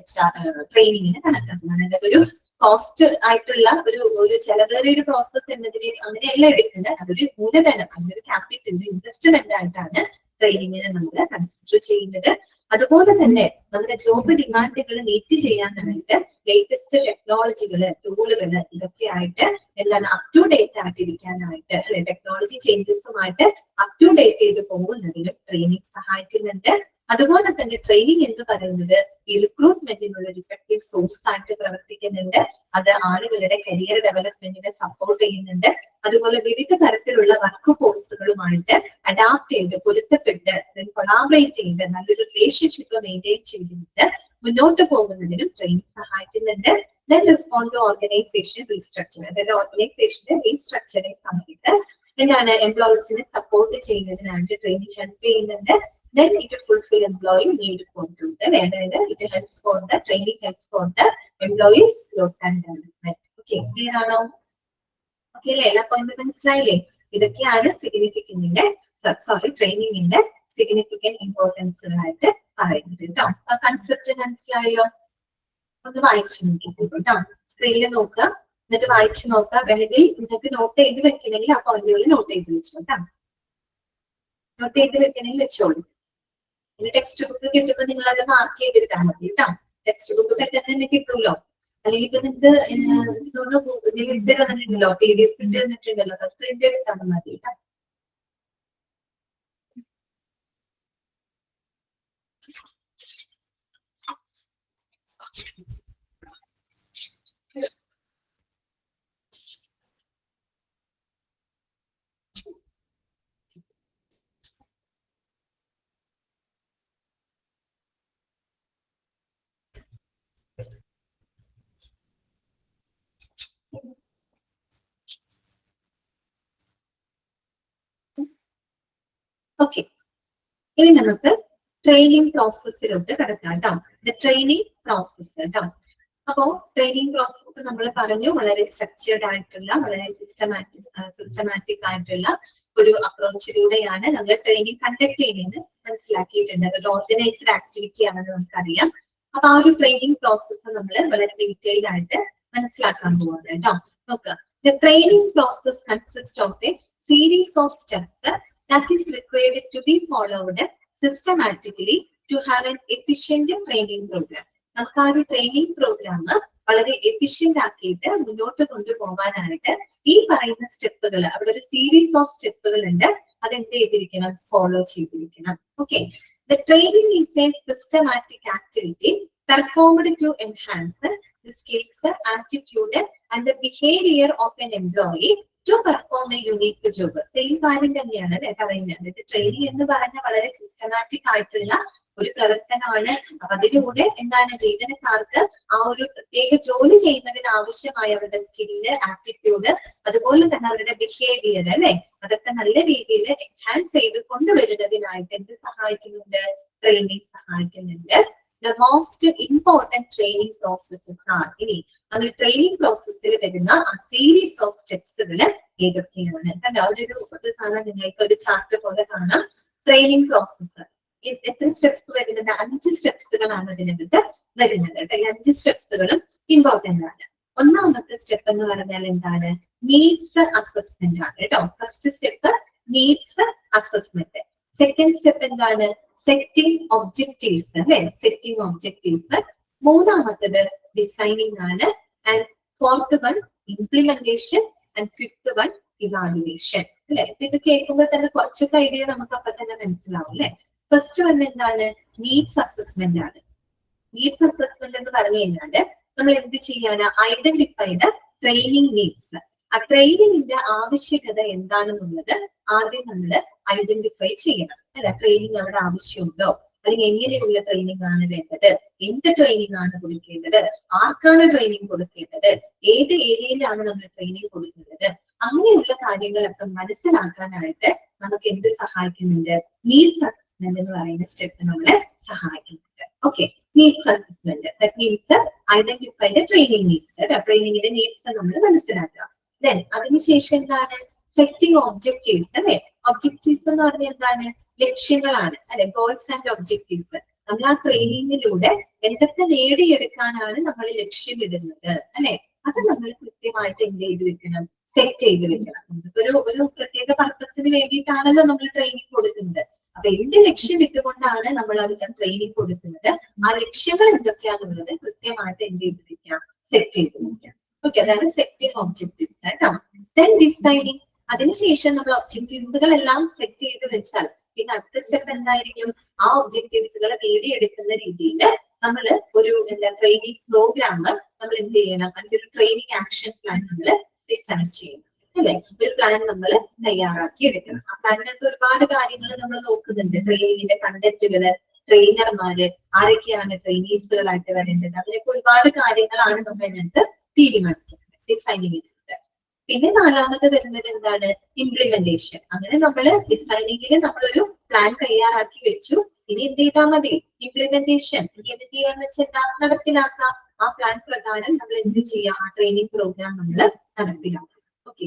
ട്രെയിനിങ്ങിനെ കണക്കാക്കുന്നത്. അതൊരു കോസ്റ്റ് ആയിട്ടുള്ള ഒരു ചെലവേറിയ ഒരു പ്രോസസ് എന്നതിനെ അങ്ങനെയല്ല എടുക്കുന്നത്. അതൊരു മൂലധനം, അതിനൊരു ക്യാപിറ്റൽ, ഇൻവെസ്റ്റ്മെന്റ് ആയിട്ടാണ് ട്രെയിനിങ്ങിനെ നമ്മൾ കൺസിഡർ ചെയ്യുന്നത്. അതുപോലെ തന്നെ നമ്മുടെ ജോബ് ഡിമാൻഡുകൾ മീറ്റ് ചെയ്യാനായിട്ട് ലേറ്റസ്റ്റ് ടെക്നോളജികള്, ടൂളുകള് ഇതൊക്കെ ആയിട്ട് എന്താണ് അപ് ടു ഡേറ്റ് ആയിട്ടിരിക്കാനായിട്ട് അല്ലെ, ടെക്നോളജി ചേഞ്ചസുമായിട്ട് അപ് ടു ഡേറ്റ് ചെയ്ത് പോകുന്നതിനും ട്രെയിനിങ് സഹായിക്കുന്നുണ്ട്. അതുപോലെ തന്നെ ട്രെയിനിങ് എന്ന് പറയുന്നത് ഈ റിക്രൂട്ട്മെന്റിനുള്ള ഒരു ഇഫക്റ്റീവ് സോഴ്സ് ആയിട്ട് പ്രവർത്തിക്കുന്നുണ്ട്. അത് ആളുകളുടെ കരിയർ ഡെവലപ്മെന്റിനെ സപ്പോർട്ട് ചെയ്യുന്നുണ്ട്. അതുപോലെ വിവിധ തരത്തിലുള്ള വർക്ക് ഫോഴ്സുകളുമായിട്ട് അഡാപ്റ്റ് ചെയ്ത് പൊരുത്തപ്പെട്ട് കൊളാബറേറ്റ് ചെയ്ത് നല്ലൊരു റിലേഷൻഷിപ്പ് മെയിൻറ്റെയിൻ ചെയ്തുകൊണ്ട് മുന്നോട്ട് പോകുന്നതിനും ട്രെയിനിങ് സഹായിക്കുന്നുണ്ട്. Then respond to organization restructure. അതായത് ഓർഗനൈസേഷന്റെ റീസ്ട്രക്ചറിങ് സമയത്ത് എന്താണ് എംപ്ലോയീസിനെ സപ്പോർട്ട് ചെയ്യുന്നതിനായിട്ട് ട്രെയിനിങ് ഹെൽപ്പ് ചെയ്യുന്നുണ്ട്. Then it fulfill employee need for growth. അതായത് it helps for the training helps for the employees growth and development. Okay, clear ആണോ? Okay അല്ലേ, എല്ലാ point മനസ്സിലായില്ലേ? ഇതൊക്കെയാണ് ട്രെയിനിങ്ങിന്റെ സിഗ്നിഫിക്കന്റ് ഇമ്പോർട്ടൻസ് ആയിട്ട് പറയുന്നത് കേട്ടോ. ആ കൺസെപ്റ്റ് മനസ്സിലായോ? ഒന്ന് വായിച്ചു നോക്കിക്കോളൂ കേട്ടോ. സ്ക്രീനിൽ നോക്കുക, എന്നിട്ട് വായിച്ചു നോക്കുക. വേണമെങ്കിൽ നിങ്ങൾക്ക് നോട്ട് ചെയ്ത് വെക്കണമെങ്കിൽ ആ പോയിന്റുകൾ നോട്ട് ചെയ്ത് വെച്ചോ കേട്ടോ. നോട്ട് ചെയ്ത് വെക്കണമെങ്കിൽ വെച്ചോളൂ. പിന്നെ ടെക്സ്റ്റ് ബുക്ക് കിട്ടുമ്പോൾ നിങ്ങൾ അത് മാർക്ക് ചെയ്തെടുത്താൽ മതി കേട്ടോ. ടെക്സ്റ്റ് ബുക്ക് പെട്ടെന്ന് തന്നെ കിട്ടുമല്ലോ. അല്ലെങ്കിൽ ഇപ്പൊ നിങ്ങൾക്ക് തോന്നുന്നു ഇട്ട് തന്നിട്ടുണ്ടല്ലോ, PDF ഇട്ട് തന്നിട്ടുണ്ടല്ലോ, അത് പ്രിന്റ് എടുത്താൽ മതി കേട്ടോ. ഓക്കെ, ഇനി നമുക്ക് ട്രെയിനിങ് പ്രോസസ്സിലോട്ട് കിടക്കാം കേട്ടോ. ട്രെയിനിങ് പ്രോസസ്സ് കേട്ടോ. അപ്പോ ട്രെയിനിങ് പ്രോസസ്സ് നമ്മൾ പറഞ്ഞു, വളരെ സ്ട്രക്ചേർഡ് ആയിട്ടുള്ള, വളരെ സിസ്റ്റമാറ്റിക് ആയിട്ടുള്ള ഒരു അപ്രോച്ചിലൂടെയാണ് നമ്മൾ ട്രെയിനിങ് കണ്ടക്ട് ചെയ്യുന്നത് മനസ്സിലാക്കിയിട്ടുണ്ട്. അതൊരു ഓർഗനൈസ്ഡ് ആക്ടിവിറ്റി ആണെന്ന് നമുക്കറിയാം. അപ്പൊ ആ ഒരു ട്രെയിനിങ് പ്രോസസ്സ് നമ്മൾ വളരെ ഡീറ്റെയിൽഡ് ആയിട്ട് മനസ്സിലാക്കാൻ പോവാണ് കേട്ടോ. നോക്കുക, the training process consists of a series of steps that is required to be followed systematically to have an efficient training program. നമുക്ക് ആ ഒരു ട്രെയിനിങ് പ്രോഗ്രാം വളരെ എഫിഷ്യന്റ് ആക്കിയിട്ട് മുന്നോട്ട് കൊണ്ടുപോകാനായിട്ട് ഈ പറയുന്ന സ്റ്റെപ്പുകൾ, അവിടെ ഒരു സീരീസ് ഓഫ് സ്റ്റെപ്പുകൾ ഉണ്ട്, അതെന്ത് ചെയ്തിരിക്കണം, ഫോളോ ചെയ്തിരിക്കണം. Okay, the training is a systematic activity performed to enhance the skills, attitude and the behavior of an employee to perform a unique job. Same കാര്യം തന്നെയാണ് പറയുന്നത്. ട്രെയിനിങ് എന്ന് പറഞ്ഞ വളരെ സിസ്റ്റമാറ്റിക് ആയിട്ടുള്ള ഒരു പ്രവർത്തനമാണ്. അപ്പൊ അതിലൂടെ എന്താണ്, ജീവനക്കാർക്ക് ആ ഒരു പ്രത്യേക ജോലി ചെയ്യുന്നതിന് ആവശ്യമായ അവരുടെ സ്കില്ല്, ആറ്റിറ്റ്യൂഡ്, അതുപോലെ തന്നെ അവരുടെ ബിഹേവിയർ അല്ലെ, അതൊക്കെ നല്ല രീതിയിൽ എൻഹാൻസ് ചെയ്ത് കൊണ്ടുവരുന്നതിനായിട്ട് എന്ത് സഹായിക്കുന്നുണ്ട്, ട്രെയിനിങ് സഹായിക്കുന്നുണ്ട്. The most important training processes are, ഇനി നമ്മൾ ട്രെയിനിങ് പ്രോസസ്സിൽ വരുന്ന ആ സീരീസ് ഓഫ് സ്റ്റെപ്സുകൾ ഏതൊക്കെയാണ്? ഒരു കാണാൻ നിങ്ങൾക്ക് ഒരു ചാർട്ട് പോലെ കാണാം. ട്രെയിനിങ് പ്രോസസ്സ് എത്ര സ്റ്റെപ്സ് വരുന്നത്? 5 സ്റ്റെപ്സുകളാണ് അതിനകത്ത് വരുന്നത് കേട്ടോ. ഈ 5 സ്റ്റെപ്സുകളും ഇമ്പോർട്ടന്റ് ആണ്. ഒന്നാമത്തെ സ്റ്റെപ്പ് എന്ന് പറഞ്ഞാൽ എന്താണ്? നീഡ്സ് അസസ്മെന്റ് ആണ് കേട്ടോ. First step needs assessment. Second step എന്താണ്? സെറ്റിംഗ് ഒബ്ജക്റ്റീവ്സ് അല്ലെ, സെറ്റിംഗ് ഒബ്ജക്റ്റീവ്സ്. മൂന്നാമത്തത് ഡിസൈനിങ് ആണ്. And fourth one implementation and fifth one evaluation അല്ലെ. ഇത് കേൾക്കുമ്പോൾ തന്നെ കുറച്ചൊക്കെ ഐഡിയ നമുക്ക് അപ്പൊ തന്നെ മനസ്സിലാവും അല്ലെ. ഫസ്റ്റ് വൺ എന്താണ്? നീഡ്സ് അസസ്മെന്റ് ആണ്. നീഡ്സ് അസസ്മെന്റ് എന്ന് പറഞ്ഞു കഴിഞ്ഞാല് നമ്മൾ എന്ത് ചെയ്യാണ്? Identify the training needs. ആ ട്രെയിനിങ്ങിന്റെ ആവശ്യകത എന്താണെന്നുള്ളത് ആദ്യം നമ്മൾ ഐഡന്റിഫൈ ചെയ്യണം അല്ലെ. ട്രെയിനിങ് അവിടെ ആവശ്യമുണ്ടോ, അല്ലെങ്കിൽ എങ്ങനെയുള്ള ട്രെയിനിങ് ആണ് വേണ്ടത്, എന്ത് ട്രെയിനിങ് ആണ് കൊടുക്കേണ്ടത്, ആർക്കാണ് ട്രെയിനിങ് കൊടുക്കേണ്ടത്, ഏത് ഏരിയയിലാണ് നമ്മൾ ട്രെയിനിങ് കൊടുക്കുന്നത്, അങ്ങനെയുള്ള കാര്യങ്ങളൊക്കെ മനസ്സിലാക്കാനായിട്ട് നമുക്ക് എന്ത് സഹായിക്കുന്നുണ്ട്? നീഡ്സ് അസസ്മെന്റ് എന്ന് പറയുന്ന സ്റ്റെപ്പ് നമ്മളെ സഹായിക്കുന്നുണ്ട്. Okay, needs assessment that means identify the training needs. ട്രെയിനിങ്ങിന്റെ നീഡ്സ് നമ്മൾ മനസ്സിലാക്കുക. ദെൻ അതിനുശേഷം എന്താണ്? സെറ്റിംഗ് ഒബ്ജക്റ്റീവ്സ് അല്ലെ. ഒബ്ജക്റ്റീവ്സ് എന്ന് പറഞ്ഞാൽ എന്താണ്? ലക്ഷ്യങ്ങളാണ് അല്ലെ. Goals and objectives. നമ്മൾ ആ ട്രെയിനിങ്ങിലൂടെ എന്തൊക്കെ നേടിയെടുക്കാനാണ് നമ്മൾ ലക്ഷ്യമിടുന്നത് അല്ലെ, അത് നമ്മൾ കൃത്യമായിട്ട് എന്ത് ചെയ്ത് വെക്കണം? സെറ്റ് ചെയ്ത് വെക്കണം. ഒരു പ്രത്യേക പർപ്പസിന് വേണ്ടിയിട്ടാണല്ലോ നമ്മൾ ട്രെയിനിങ് കൊടുക്കുന്നത്. അപ്പൊ എന്ത് ലക്ഷ്യം ഇട്ടുകൊണ്ടാണ് നമ്മൾ അത് ട്രെയിനിങ് കൊടുക്കുന്നത്, ആ ലക്ഷ്യങ്ങൾ എന്തൊക്കെയാണെന്നുള്ളത് കൃത്യമായിട്ട് എന്ത് ചെയ്ത് വെക്കാം? സെറ്റ് ചെയ്ത് വെക്കാം. ഓക്കെ, അതാണ് സെറ്റിംഗ് ഒബ്ജക്റ്റീവ്സ് കേട്ടോ. Then designing. അതിനുശേഷം നമ്മൾ ഒബ്ജക്റ്റീവ്സുകൾ എല്ലാം സെറ്റ് ചെയ്ത് വെച്ചാൽ പിന്നെ അടുത്ത സ്റ്റെപ്പ് എന്തായിരിക്കും? ആ ഒബ്ജക്റ്റീവ്സുകൾ നേടിയെടുക്കുന്ന രീതിയിൽ നമ്മൾ ഒരു ട്രെയിനിങ് പ്രോഗ്രാം നമ്മൾ എന്ത് ചെയ്യണം? അതിന്റെ ഒരു ട്രെയിനിങ് ആക്ഷൻ പ്ലാൻ നമ്മൾ ഡിസൈൻ ചെയ്യണം അല്ലെ. ഒരു പ്ലാൻ നമ്മൾ തയ്യാറാക്കി എടുക്കണം. ആ പ്ലാനിനകത്ത് ഒരുപാട് കാര്യങ്ങൾ നമ്മൾ നോക്കുന്നുണ്ട്. ട്രെയിനിങ്ങിന്റെ കണ്ടന്റുകള്, ട്രെയിനർമാര്, ആരൊക്കെയാണ് ട്രെയിനീസുകളായിട്ട് വരേണ്ടത്, അങ്ങനെയൊക്കെ ഒരുപാട് കാര്യങ്ങളാണ് നമ്മൾ ഇതിനകത്ത് തീരുമാനിക്കുന്നത് ഡിസൈനിങ്ങിനകത്ത്. പിന്നെ നാലാമത് വരുന്നത് എന്താണ്? ഇംപ്ലിമെന്റേഷൻ. അങ്ങനെ നമ്മൾ ഡിസൈനിങ്ങിൽ നമ്മളൊരു പ്ലാൻ തയ്യാറാക്കി വെച്ചു. ഇനി എന്ത് ചെയ്താൽ മതി? ഇംപ്ലിമെന്റേഷൻ. ഇംപ്ലിമെന്റ് ചെയ്യാന്ന് വെച്ചാൽ എന്താ? നടപ്പിലാക്കാം. ആ പ്ലാൻ പ്രകാരം നമ്മൾ എന്ത് ചെയ്യാം? ആ ട്രെയിനിങ് പ്രോഗ്രാം നമ്മൾ നടപ്പിലാക്കാം. ഓക്കെ,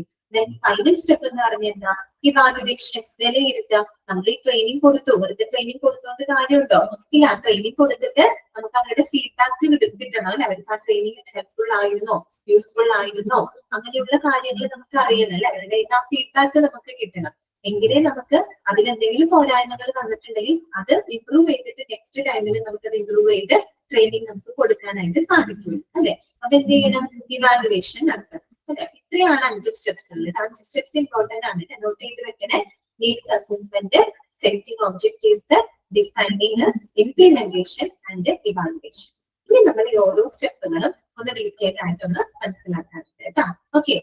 ഫൈനൽ സ്റ്റെപ്പ് എന്ന് പറഞ്ഞാൽ എന്താ? ഇവാലുവേഷൻ, വിലയിരുത്തുക. നമ്മൾ ഈ ട്രെയിനിങ് കൊടുത്തു, വെറുതെ ട്രെയിനിങ് കൊടുത്തോണ്ട് കാര്യമുണ്ടോ? ഇല്ല, ട്രെയിനിങ് കൊടുത്തിട്ട് നമുക്ക് അവരുടെ ഫീഡ്ബാക്ക് കിട്ടണം അല്ലെ. അവർക്ക് ആ ട്രെയിനിങ് ഹെൽപ്ഫുൾ ആയിരുന്നോ, യൂസ്ഫുൾ ആയിരുന്നോ, അങ്ങനെയുള്ള കാര്യങ്ങൾ നമുക്ക് അറിയണം അല്ലെ. അവരുടെ ആ ഫീഡ്ബാക്ക് നമുക്ക് കിട്ടണം. എങ്കിലേ നമുക്ക് അതിലെന്തെങ്കിലും പോരായ്മകൾ വന്നിട്ടുണ്ടെങ്കിൽ അത് ഇംപ്രൂവ് ചെയ്തിട്ട് നെക്സ്റ്റ് ടൈമിൽ നമുക്ക് അത് ഇംപ്രൂവ് ചെയ്ത് ട്രെയിനിങ് നമുക്ക് കൊടുക്കാനായിട്ട് സാധിക്കും അല്ലെ. അപ്പൊ എന്ത് ചെയ്യണം? ഇവാലുവേഷൻ നടത്തണം അല്ലെ. ഇത്രയാണ് 5 സ്റ്റെപ്സ് ഉള്ളത്. 5 സ്റ്റെപ്സ് ഇമ്പോർട്ടന്റ് ആണ്, നോട്ട് ചെയ്ത് വെക്കണേ. Needs assessment, setting objectives, designing, implementation and evaluation. ഇനി നമ്മൾ ഈ ഓരോ സ്റ്റെപ്പുകളും ഒന്ന് ഡീറ്റെയിൽ ആയിട്ടൊന്ന് മനസ്സിലാക്കാറുണ്ട് കേട്ടോ. ഓക്കെ,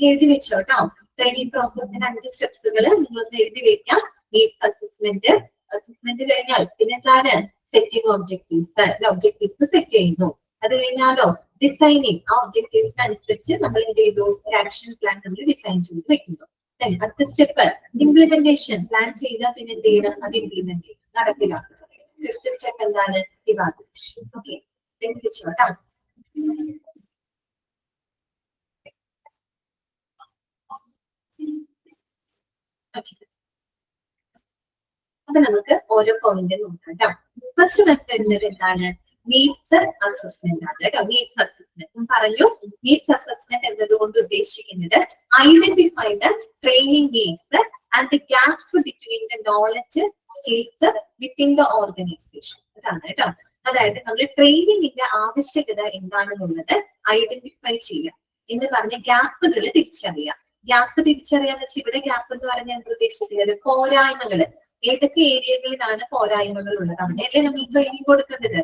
എഴുതി വെച്ചോട്ടോ. ട്രെയിനിങ് പ്രോസസ്സിന്റെ 5 സ്റ്റെപ്സുകൾ നിങ്ങളൊന്ന് എഴുതി വെക്കാം. നീഡ്സ് അസസ്മെന്റ്, അസസ്മെന്റ് കഴിഞ്ഞാൽ പിന്നെന്താണ്? സെറ്റിംഗ് ഒബ്ജക്റ്റീവ്സ്, ഒബ്ജക്റ്റീവ്സ് സെറ്റ് ചെയ്യുന്നു. അത് കഴിഞ്ഞാലോ ഡിസൈനിങ്, ആ ഒബ്ജക്റ്റീവ്സിന് അനുസരിച്ച് നമ്മൾ എന്ത് ചെയ്തു? ഒരു ആക്ഷൻ പ്ലാൻ നമ്മൾ ഡിസൈൻ ചെയ്ത് വെക്കുന്നു. അടുത്ത സ്റ്റെപ്പ് ഇംപ്ലിമെന്റേഷൻ. പ്ലാൻ ചെയ്താൽ പിന്നെ എന്ത് ചെയ്യണം? അത് ഇംപ്ലിമെന്റ് ചെയ്ത് നടപ്പിലാക്കുക. ഫിഫ്ത് സ്റ്റെപ്പ് എന്താണ്? ഇവാലുവേഷൻ. ഓക്കെ, വെച്ചോട്ടാ. അപ്പൊ നമുക്ക് ഓരോ പോയിന്റ് നോക്കാം കേട്ടോ. ഫസ്റ്റ് മെത്തേഡ് എന്താണ്? നീഡ്സ് അസസ്മെന്റ് ആണ് കേട്ടോ. നീഡ്സ് അസസ്മെന്റ് പറഞ്ഞു. നീഡ്സ് അസസ്മെന്റ് എന്നതുകൊണ്ട് ഉദ്ദേശിക്കുന്നത് identify the training needs and the gaps between the knowledge skills within the organisation. അതാണ് കേട്ടോ. അതായത് നമ്മൾ ട്രെയിനിങ്ങിന്റെ ആവശ്യകത എന്താണെന്നുള്ളത് ഐഡന്റിഫൈ ചെയ്യാം എന്ന് പറഞ്ഞ ഗ്യാപ്പുകൾ തിരിച്ചറിയാം. ഗ്യാപ്പ് തിരിച്ചറിയാന്ന് വെച്ചാൽ ഇവിടെ ഗ്യാപ്പ് എന്ന് പറഞ്ഞാൽ എന്ത് ഉദ്ദേശിക്കുന്നത്? പോരായ്മകള്. ഏതൊക്കെ ഏരിയകളിലാണ് പോരായ്മകൾ ഉള്ളത് അവിടെയല്ലേ നമ്മൾ ട്രെയിനിങ് കൊടുക്കേണ്ടത്.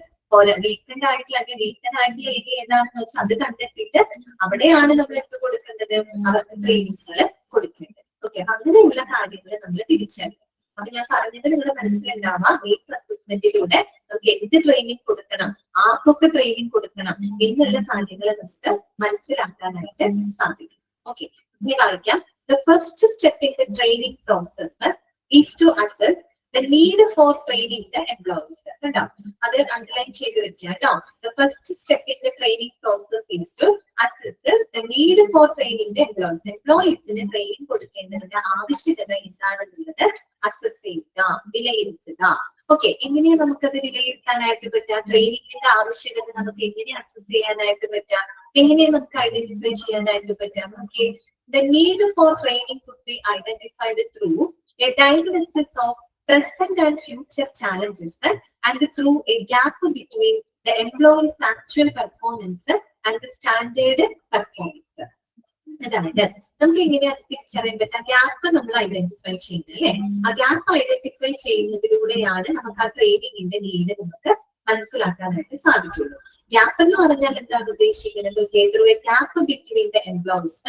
വീക്കെൻഡ് ആയിട്ടുള്ള അല്ലെങ്കിൽ വീക്കെൻഡ് ആയിട്ടുള്ള ഏരിയ ഏതാണെന്ന് വെച്ചാൽ അത് കണ്ടെത്തിയിട്ട് അവിടെയാണ് നമ്മൾ എന്ത് കൊടുക്കേണ്ടത്? അവർക്ക് ട്രെയിനിങ്ങുകൾ കൊടുക്കേണ്ടത്. ഓക്കെ, അങ്ങനെയുള്ള കാര്യങ്ങൾ നമ്മൾ തിരിച്ചറിയാം. അപ്പൊ ഞാൻ പറഞ്ഞത് നിങ്ങളുടെ മനസ്സിലുണ്ടാവാം. നീഡ്സ് അസസ്മെന്റിലൂടെ നമുക്ക് എന്ത് ട്രെയിനിങ് കൊടുക്കണം, ആർക്കൊക്കെ ട്രെയിനിങ് കൊടുക്കണം എന്നുള്ള കാര്യങ്ങൾ നമുക്ക് മനസ്സിലാക്കാനായിട്ട് സാധിക്കും. ഓക്കെ, ഇനി വായിക്കാം. The first step in the training process is to assess the need for training the employees. കേട്ടോ, അത് അണ്ടർലൈൻ ചെയ്ത് വെക്കുക കേട്ടോ. The first step in the training process is to assess the need for training the employees. എംപ്ലോയീസിന് training കൊടുക്കേണ്ടതിന്റെ ആവശ്യകത എന്താണെന്നുള്ളത് assess ചെയ്യുക, വിലയിരുത്തുക. ഓക്കെ, എങ്ങനെയാ നമുക്കത് വിലയിരുത്താനായിട്ട് പറ്റുക? ട്രെയിനിങ്ങിന്റെ ആവശ്യകത നമുക്ക് എങ്ങനെ അസസ് ചെയ്യാനായിട്ട് പറ്റുക? എങ്ങനെയാണ് നമുക്ക് ഐഡന്റിഫൈ ചെയ്യാനായിട്ട് പറ്റുക? Okay, the need for training could be identified through a diagnosis of present and future challenges and through a gap between the employee's actual performance and the standard performance. അതായത് നമുക്ക് എങ്ങനെയാണ് തിരിച്ചറിയാൻ പറ്റുക? ഗ്യാപ്പ് നമ്മൾ identify ചെയ്യുന്നത് അല്ലെ. ആ gap identify ചെയ്യുന്നതിലൂടെയാണ് നമുക്ക് ആ ട്രെയിനിങ്ങിന്റെ നീഡ് നമുക്ക് മനസ്സിലാക്കാനായിട്ട് സാധിക്കുള്ളൂ. ഗ്യാപ്പ് എന്ന് പറഞ്ഞാൽ എന്താണ് ഉദ്ദേശിക്കുന്നത്? through a gap between the employees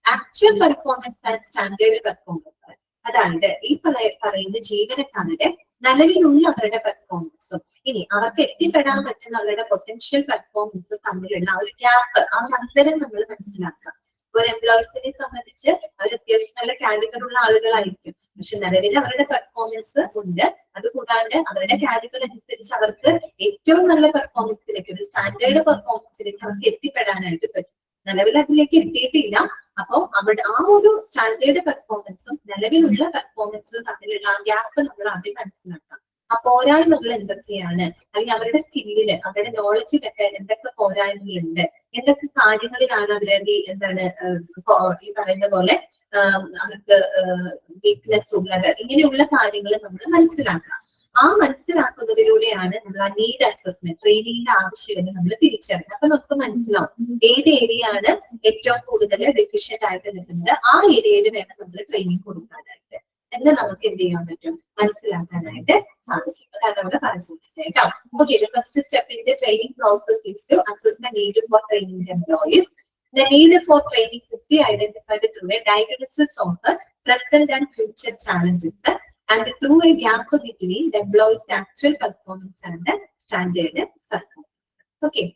actual performance and standard performance. അതായത് ഈ പറയുന്ന ജീവനക്കാരുടെ നിലവിലുള്ള അവരുടെ പെർഫോമൻസും ഇനി അവർക്ക് എത്തിപ്പെടാൻ പറ്റുന്ന അവരുടെ പൊട്ടൻഷ്യൽ പെർഫോമൻസും തമ്മിലുള്ള ഒരു ഗ്യാപ്പ്, ആ അന്തരം നമ്മൾ മനസ്സിലാക്കാം. ഒരു എംപ്ലോയീസിനെ സംബന്ധിച്ച് അവർ അത്യാവശ്യം നല്ല കാലിബർ ഉള്ള ആളുകളായിരിക്കും, പക്ഷെ നിലവിൽ അവരുടെ പെർഫോമൻസ് ഉണ്ട്. അതുകൂടാണ്ട് അവരുടെ കാലിബർ അനുസരിച്ച് അവർക്ക് ഏറ്റവും നല്ല പെർഫോമൻസിലേക്ക്, ഒരു സ്റ്റാൻഡേർഡ് പെർഫോമൻസിലേക്ക് അവർക്ക് എത്തിപ്പെടാനായിട്ട് പറ്റും. നിലവിൽ അതിലേക്ക് എത്തിയിട്ടില്ല. അപ്പൊ അവിടെ ആ ഒരു സ്റ്റാൻഡേർഡ് പെർഫോമൻസും നിലവിലുള്ള പെർഫോമൻസും തമ്മിലുള്ള ആ ഗ്യാപ്പ് നമ്മൾ ആദ്യം മനസ്സിലാക്കാം. ആ പോരായ്മകൾ എന്തൊക്കെയാണ്, അല്ലെങ്കിൽ അവരുടെ സ്കില്ലില് അവരുടെ നോളജിലൊക്കെ എന്തൊക്കെ പോരായ്മകളുണ്ട്, എന്തൊക്കെ കാര്യങ്ങളിലാണ് അവരുടെ എന്താണ് ഈ പറയുന്ന പോലെ അവർക്ക് വീക്ക്നെസ് ഉള്ളത്, ഇങ്ങനെയുള്ള കാര്യങ്ങൾ നമ്മൾ മനസ്സിലാക്കാം. ആ മനസ്സിലാക്കുന്നതിലൂടെയാണ് നമ്മൾ ആ നീഡ് അസസ്മെന്റ്, ട്രെയിനിങ്ങിന്റെ ആവശ്യകത നമ്മൾ തിരിച്ചറിയുന്നത്. അപ്പൊ നമുക്ക് മനസ്സിലാവും ഏത് ഏരിയയാണ് ഏറ്റവും കൂടുതൽ ഡെഫിഷ്യന്റ് ആയിട്ട് നിൽക്കുന്നത്, ആ ഏരിയയിൽ വേണം നമ്മൾ ട്രെയിനിങ് കൊടുക്കാനായിട്ട് എന്ന് നമുക്ക് എന്ത് ചെയ്യാൻ പറ്റും? മനസ്സിലാക്കാനായിട്ട് സാധിക്കും. അതാണ് അവിടെ പറഞ്ഞിട്ടുണ്ട് കേട്ടോ. Okay, first step in the training process is to assess the need for training employees. The need for training could be identified through a diagnosis of present and future challenges and through a gap between the employee's actual performance and the standard performance. Okay.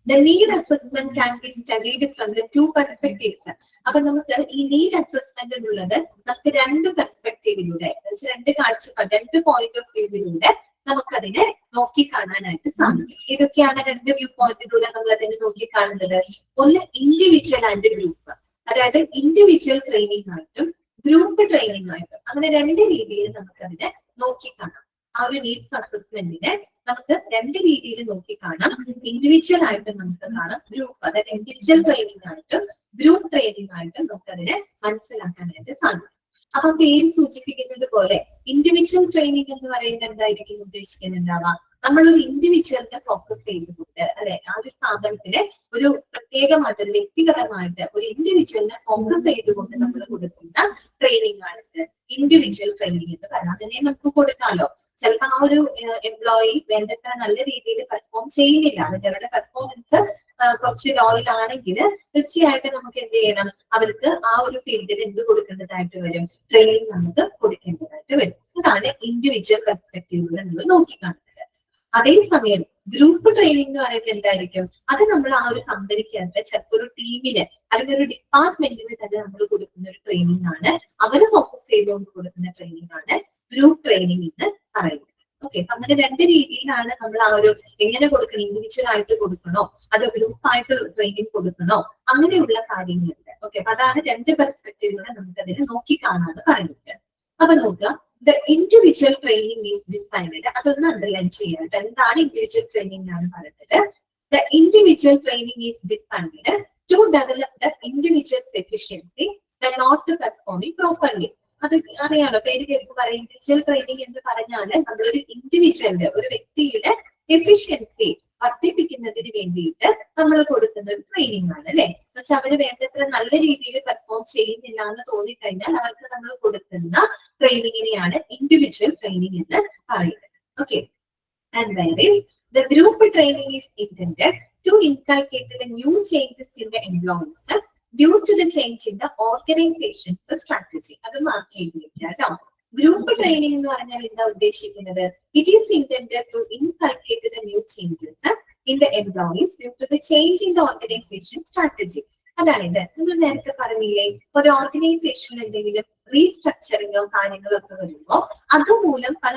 The need assessment can be studied from the two perspectives. അപ്പൊ നമുക്ക് ഈ need assessment എന്നുള്ളത് നമുക്ക് രണ്ട് പെർസ്പെക്റ്റീവിലൂടെ, രണ്ട് കാഴ്ചപ്പാട്, രണ്ട് point of വ്യൂവിലൂടെ നമുക്കതിനെ നോക്കി കാണാനായിട്ട് സാധിക്കും. ഏതൊക്കെയാണ് രണ്ട് വ്യൂ പോയിന്റിലൂടെ നമ്മൾ അതിനെ നോക്കി കാണുന്നത്? ഒന്ന് ഇൻഡിവിജ്വൽ ആൻഡ് ഗ്രൂപ്പ്. അതായത് ഇൻഡിവിജ്വൽ ട്രെയിനിങ് ആയിട്ടും ഗ്രൂപ്പ് ട്രെയിനിങ് ആയിട്ടും അങ്ങനെ രണ്ട് രീതിയിൽ നമുക്കതിനെ നോക്കിക്കാണാം. ആ ഒരു നീഡ്സ് അസസ്മെന്റിനെ നമുക്ക് രണ്ട് രീതിയിൽ നോക്കിക്കാണാം. ഇൻഡിവിജ്വൽ ആയിട്ടും നമുക്ക് കാണാം, ഗ്രൂപ്പ് അതായത് ഇൻഡിവിജ്വൽ ട്രെയിനിങ് ആയിട്ടും ഗ്രൂപ്പ് ട്രെയിനിങ് ആയിട്ടും നമുക്കതിനെ മനസ്സിലാക്കാനായിട്ട് സാധിക്കും. അപ്പൊ പേര് സൂചിപ്പിക്കുന്നത് പോലെ ഇൻഡിവിജ്വൽ ട്രെയിനിങ് എന്ന് പറയുന്നത് എന്തായിരിക്കും ഉദ്ദേശിക്കുന്നുണ്ടാവാം? നമ്മളൊരു ഇൻഡിവിജ്വലിനെ ഫോക്കസ് ചെയ്തുകൊണ്ട് അല്ലെ, ആ ഒരു സ്ഥാപനത്തിലെ ഒരു പ്രത്യേകമായിട്ട് ഒരു വ്യക്തിഗതമായിട്ട് ഒരു ഇൻഡിവിജ്വലിനെ ഫോക്കസ് ചെയ്തുകൊണ്ട് നമ്മൾ കൊടുക്കുന്ന ട്രെയിനിങ് ആണ് ഇൻഡിവിജ്വൽ ട്രെയിനിങ് എന്ന് പറയാം. അതിനെ നമുക്ക് കൊടുക്കാമല്ലോ. ചിലപ്പോൾ ആ ഒരു എംപ്ലോയി വേണ്ടത്ര നല്ല രീതിയിൽ പെർഫോം ചെയ്യുന്നില്ല, അതിന്റെ അവരുടെ പെർഫോമൻസ് കുറച്ച് ലോയിലാണെങ്കിൽ തീർച്ചയായിട്ടും നമുക്ക് എന്ത് ചെയ്യണം? അവർക്ക് ആ ഒരു ഫീൽഡിൽ എന്ത് കൊടുക്കേണ്ടതായിട്ട് വരും? ട്രെയിനിങ് നമുക്ക് കൊടുക്കേണ്ടതായിട്ട് വരും. അതാണ് ഇൻഡിവിജ്വൽ പെർസ്പെക്റ്റീവിലൂടെ നമ്മൾ നോക്കിക്കാണുന്നത്. അതേസമയം ഗ്രൂപ്പ് ട്രെയിനിങ് എന്ന് പറയുന്നത് എന്തായിരിക്കും? അത് നമ്മൾ ആ ഒരു കമ്പനിക്കകത്ത് ചിലപ്പോൾ ഒരു ടീമിന് അല്ലെങ്കിൽ ഒരു ഡിപ്പാർട്ട്മെന്റിന് തന്നെ നമ്മൾ കൊടുക്കുന്ന ഒരു ട്രെയിനിങ് ആണ്. അവര് ഫോക്കസ് ചെയ്തുകൊണ്ട് കൊടുക്കുന്ന ട്രെയിനിങ് ആണ് ഗ്രൂപ്പ് ട്രെയിനിങ് എന്ന് പറയുന്നത്. ഓക്കെ, അങ്ങനെ രണ്ട് രീതിയിലാണ് നമ്മൾ ആ ഒരു എങ്ങനെ കൊടുക്കണം, ഇൻഡിവിജ്വൽ ആയിട്ട് കൊടുക്കണോ അതോ ഗ്രൂപ്പായിട്ട് ട്രെയിനിങ് കൊടുക്കണോ, അങ്ങനെയുള്ള കാര്യങ്ങളുണ്ട്. ഓക്കെ, അപ്പൊ അതാണ് രണ്ട് പെർസ്പെക്റ്റീവിലൂടെ നമുക്ക് അതിനെ നോക്കിക്കാണാന്ന് പറയുന്നത്. അപ്പൊ നോക്കുക, the individual training is designed. അതൊന്ന് അണ്ടർലൈൻ ചെയ്യാം. എന്താണ് ഇൻഡിവിജ്വൽ ട്രെയിനിങ് എന്നാണ് പറയുന്നത്. The individual training is designed to develop the individual's efficiency when not performing properly. അത് അറിയാലോ, പേര് കേൾക്കും പറയാം. ഇൻഡിവിജ്വൽ ട്രെയിനിങ് എന്ന് പറഞ്ഞാല് നമ്മളൊരു ഇൻഡിവിജ്വലിന്റെ ഒരു വ്യക്തിയുടെ എഫിഷ്യൻസി വർദ്ധിപ്പിക്കുന്നതിന് വേണ്ടിയിട്ട് നമ്മൾ കൊടുക്കുന്ന ഒരു ട്രെയിനിങ് ആണ് അല്ലെ. എന്നുവെച്ചാൽ അവര് വേണ്ടത്ര നല്ല രീതിയിൽ പെർഫോം ചെയ്യുന്നില്ല എന്ന് തോന്നിക്കഴിഞ്ഞാൽ അവർക്ക് നമ്മൾ കൊടുക്കുന്ന ട്രെയിനിങ്ങിനെയാണ് ഇൻഡിവിജ്വൽ ട്രെയിനിങ് എന്ന് പറയുന്നത്. Okay, and whereas the group training is intended to inculcate the new changes in the employees due to the change in the organization's strategy. അത് മാർക്ക് ചെയ്തിരിക്കുക കേട്ടോ. ഗ്രൂപ്പ് ട്രെയിനിങ് എന്ന് പറഞ്ഞാൽ എന്താ ഉദ്ദേശിക്കുന്നത്? It is intended to inculcate the new changes in the employees due to the change in the organization strategy. അതായത് നമ്മൾ നേരത്തെ പറഞ്ഞില്ലേ, ഒരു ഓർഗനൈസേഷൻ എന്തെങ്കിലും റീസ്ട്രക്ചറിങ്ങോ കാര്യങ്ങളോ ഒക്കെ വരുമ്പോൾ അതുമൂലം പല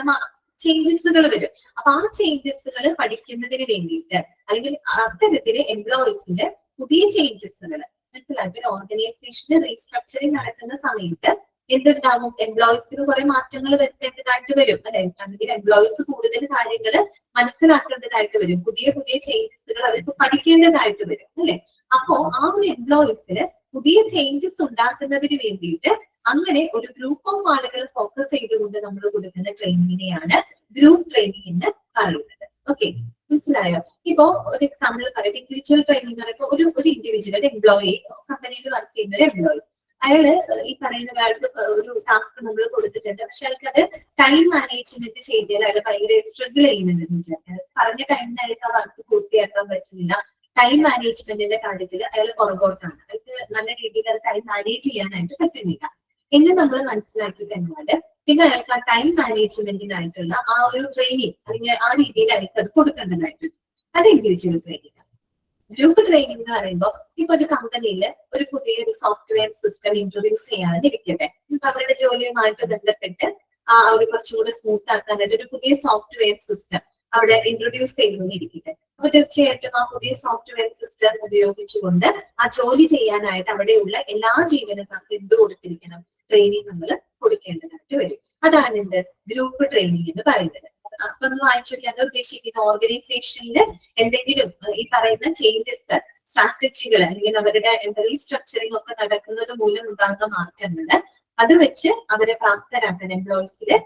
ചേഞ്ചസുകൾ വരും. അപ്പൊ ആ ചേഞ്ചസുകൾ പഠിക്കുന്നതിന് വേണ്ടിയിട്ട് അല്ലെങ്കിൽ അത്തരത്തില് എംപ്ലോയീസിന്റെ പുതിയ ചേഞ്ചസുകൾ മനസ്സിലാക്കി ഒരു ഓർഗനൈസേഷന് റീസ്ട്രക്ചറിങ് നടക്കുന്ന സമയത്ത് എന്തുണ്ടാവും? എംപ്ലോയീസിന് കുറെ മാറ്റങ്ങൾ വരുത്തേണ്ടതായിട്ട് വരും അല്ലെ. അല്ലെങ്കിൽ എംപ്ലോയീസ് കൂടുതൽ കാര്യങ്ങൾ മനസ്സിലാക്കേണ്ടതായിട്ട് വരും, പുതിയ പുതിയ ചേഞ്ചസുകൾ അവർക്ക് പഠിക്കേണ്ടതായിട്ട് വരും അല്ലെ. അപ്പോ ആ ഒരു എംപ്ലോയീസിന് പുതിയ ചേഞ്ചസ് ഉണ്ടാക്കുന്നതിന് വേണ്ടിയിട്ട് അങ്ങനെ ഒരു ഗ്രൂപ്പ് ഓഫ് ആളുകൾ ഫോക്കസ് ചെയ്തുകൊണ്ട് നമ്മൾ കൊടുക്കുന്ന ട്രെയിനിങ്ങിനെയാണ് ഗ്രൂപ്പ് ട്രെയിനിങ് എന്ന് പറയുന്നത്. ഓക്കെ, മനസ്സിലായോ? ഇപ്പോ ഒരു എക്സാമ്പിൾ പറയാം. ഇൻഡിവിജ്വൽ ട്രെയിനിങ് എന്ന് പറയുമ്പോൾ ഒരു ഇൻഡിവിജ്വൽ എംപ്ലോയി, കമ്പനിയിൽ വർക്ക് ചെയ്യുന്ന ഒരു എംപ്ലോയി, അയാള് ഈ പറയുന്ന അയാൾക്ക് ഒരു ടാസ്ക് നമ്മൾ കൊടുത്തിട്ടുണ്ട്. പക്ഷെ അയാൾക്ക് അത് ടൈം മാനേജ്മെന്റ് ചെയ്താൽ അയാൾ ഭയങ്കര സ്ട്രഗിൾ ചെയ്യുന്നുണ്ടെന്ന് വിചാരിക്കുന്നത്. പറഞ്ഞ ടൈമിന് അയാൾക്ക് ആ വർക്ക് പൂർത്തിയാക്കാൻ പറ്റുന്നില്ല. ടൈം മാനേജ്മെന്റിന്റെ കാര്യത്തിൽ അയാൾ പുറകോട്ടാണ്. അയാൾക്ക് നല്ല രീതിയിൽ അത് ടൈം മാനേജ് ചെയ്യാനായിട്ട് പറ്റുന്നില്ല എന്ന് നമ്മൾ മനസ്സിലാക്കി കഴിഞ്ഞാല് പിന്നെ അയാൾക്ക് ആ ടൈം മാനേജ്മെന്റിനായിട്ടുള്ള ആ ഒരു ട്രെയിനിങ് അല്ലെങ്കിൽ ആ രീതിയിൽ അയാൾക്ക് അത് കൊടുക്കേണ്ടതായിട്ട്, അത് ഇൻഡിവിജ്വൽ ട്രെയിനിങ്. ഗ്രൂപ്പ് ട്രെയിനിങ് എന്ന് പറയുമ്പോൾ ഇപ്പൊ ഒരു കമ്പനിയിൽ ഒരു പുതിയൊരു സോഫ്റ്റ്വെയർ സിസ്റ്റം ഇൻട്രൊഡ്യൂസ് ചെയ്യാനിരിക്കട്ടെ. ഇപ്പൊ അവരുടെ ജോലിയുമായിട്ട് ബന്ധപ്പെട്ട് ആ ഒരു കുറച്ചുകൂടെ സ്മൂത്ത് ആക്കാനായിട്ട് ഒരു പുതിയ സോഫ്റ്റ്വെയർ സിസ്റ്റം അവിടെ ഇൻട്രൊഡ്യൂസ് ചെയ്തുകൊണ്ടിരിക്കട്ടെ. അപ്പൊ തീർച്ചയായിട്ടും ആ പുതിയ സോഫ്റ്റ്വെയർ സിസ്റ്റം ഉപയോഗിച്ചുകൊണ്ട് ആ ജോലി ചെയ്യാനായിട്ട് അവിടെയുള്ള എല്ലാ ജീവനക്കാർക്കും എന്ത് കൊടുത്തിരിക്കണം? ട്രെയിനിങ് നമ്മൾ കൊടുക്കേണ്ടതായിട്ട് വരും. അതാണ് എന്ത് ഗ്രൂപ്പ് ട്രെയിനിങ് എന്ന് പറയുന്നത്. അപ്പൊ ഒന്ന് വായിച്ചോക്കി. അത് ഉദ്ദേശിക്കുന്ന ഓർഗനൈസേഷനിൽ എന്തെങ്കിലും ഈ പറയുന്ന ചേഞ്ചസ്, സ്ട്രാറ്റജികൾ അല്ലെങ്കിൽ അവരുടെ റീസ്ട്രക്ചറിങ് ഒക്കെ നടക്കുന്നത് മൂലം ഉണ്ടാകുന്ന മാറ്റങ്ങൾ അത് വെച്ച് അവരെ പ്രാപ്തരാക്കാൻ എംപ്ലോയീസില്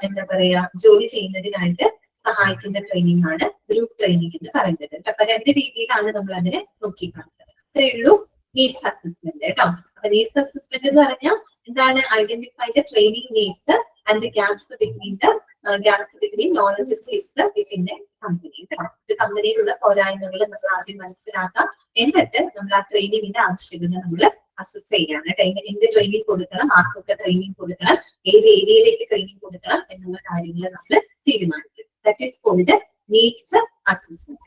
എന്താ പറയാ ജോലി ചെയ്യുന്നതിനായിട്ട് സഹായിക്കുന്ന ട്രെയിനിങ് ആണ് ഗ്രൂപ്പ് ട്രെയിനിങ് എന്ന് പറയുന്നത്. അപ്പൊ രണ്ട് രീതിയിലാണ് നമ്മൾ അതിനെ നോക്കിക്കാണുന്നത്. അത്രയേ ഉള്ളൂ നീഡ്സ് അസസ്മെന്റ് കേട്ടോ. അപ്പൊ നീഡ്സ് അസസ്മെന്റ് എന്ന് പറഞ്ഞാൽ എന്താണ്? Identify the training needs and the gaps between knowledge skills within A company. ഒരു കമ്പനിയിലുള്ള പോരായ്മകൾ നമ്മൾ ആദ്യം മനസ്സിലാക്കാം. എന്നിട്ട് നമ്മൾ ആ ട്രെയിനിങ്ങിന്റെ ആവശ്യകത നമ്മൾ അസസ് ചെയ്യാണ്. എന്ത് ട്രെയിനിങ് കൊടുക്കണം, ആർക്കൊക്കെ ട്രെയിനിങ് കൊടുക്കണം, ഏത് ഏരിയയിലേക്ക് ട്രെയിനിങ് കൊടുക്കണം എന്നുള്ള കാര്യങ്ങൾ നമ്മൾ തീരുമാനിക്കും. That is called needs assessment.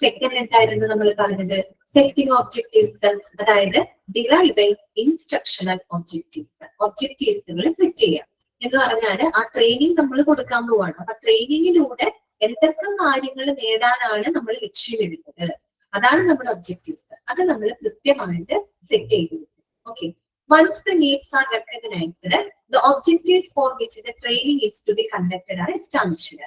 Second എന്തായിരുന്നു നമ്മൾ പറഞ്ഞത്? സെറ്റിംഗ് ഒബ്ജക്റ്റീവ്സ്, അതായത് ഡിറൈവിംഗ് ഇൻസ്ട്രക്ഷണൽ ഒബ്ജക്റ്റീവ്സ്. ഒബ്ജക്റ്റീവ്സുകൾ സെറ്റ് ചെയ്യാം എന്ന് പറഞ്ഞാൽ ആ ട്രെയിനിങ് നമ്മൾ കൊടുക്കാൻ പോവാണ്. അപ്പൊ ട്രെയിനിങ്ങിലൂടെ എന്തൊക്കെ കാര്യങ്ങൾ നേടാനാണ് നമ്മൾ ലക്ഷ്യമിടുന്നത്, അതാണ് നമ്മുടെ ഒബ്ജക്റ്റീവ്സ്. അത് നമ്മൾ കൃത്യമായിട്ട് സെറ്റ് ചെയ്തു. Okay. Once the needs are recognized, the objectives for which the training is to be conducted are established.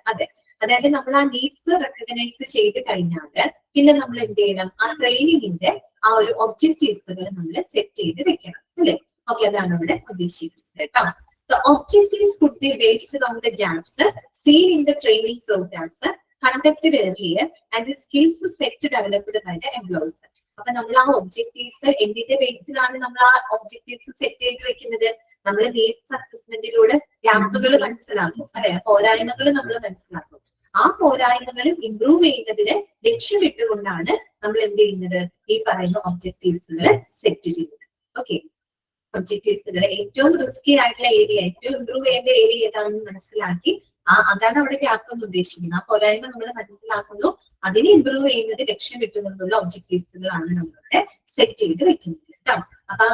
അതായത് നമ്മൾ ആ നീഡ്സ് റെക്കഗ്നൈസ് ചെയ്ത് കഴിഞ്ഞാൽ പിന്നെ നമ്മൾ എന്ത് ചെയ്യണം, ആ ട്രെയിനിങ്ങിന്റെ ആ ഒരു ഒബ്ജക്റ്റീവ്സുകൾ നമ്മൾ സെറ്റ് ചെയ്ത് വെക്കണം അല്ലെ. ഓക്കെ, അതാണ് ഇവിടെ ഉദ്ദേശിക്കുന്നത് കേട്ടോ. The objectives could be based on the gaps seen in the training programs conducted earlier and the skills set developed by the employees. അപ്പൊ നമ്മൾ ആ ഒബ്ജക്റ്റീവ്സ് എന്തിന്റെ ബേസിലാണ് നമ്മൾ ആ ഒബ്ജക്റ്റീവ്സ് സെറ്റ് ചെയ്ത് വെക്കുന്നത്? നമ്മൾ നീഡ്സ് അസസ്മെന്റിലൂടെ ഗ്യാപ്പുകൾ മനസ്സിലാക്കും അല്ലെ, പോരായ്മകൾ നമ്മൾ മനസ്സിലാക്കും. ആ പോരായ്മകൾ ഇംപ്രൂവ് ചെയ്യുന്നതിന് ലക്ഷ്യമിട്ടുകൊണ്ടാണ് നമ്മൾ എന്ത് ചെയ്യുന്നത്, ഈ പറയുന്ന ഒബ്ജക്റ്റീവ്സുകൾ സെറ്റ് ചെയ്യുന്നത്. ഓക്കെ, ഒബ്ജക്റ്റീവ്സുകൾ ഏറ്റവും റിസ്കി ആയിട്ടുള്ള ഏരിയ, ഏറ്റവും ഇംപ്രൂവ് ചെയ്യേണ്ട ഏരിയ ഏതാണെന്ന് മനസ്സിലാക്കി അതാണ് അവിടെ ഗ്യാപ്പ് എന്ന് ഉദ്ദേശിക്കുന്നത്. ആ പോരായ്മ നമ്മൾ മനസ്സിലാക്കുന്നു, അതിനെ ഇംപ്രൂവ് ചെയ്യുന്നത് ലക്ഷ്യമിട്ടുകൊണ്ടുള്ള ഒബ്ജക്റ്റീവ്സുകളാണ് നമ്മളിവിടെ സെറ്റ് ചെയ്ത് വെക്കുന്നത് കേട്ടോ. അപ്പൊ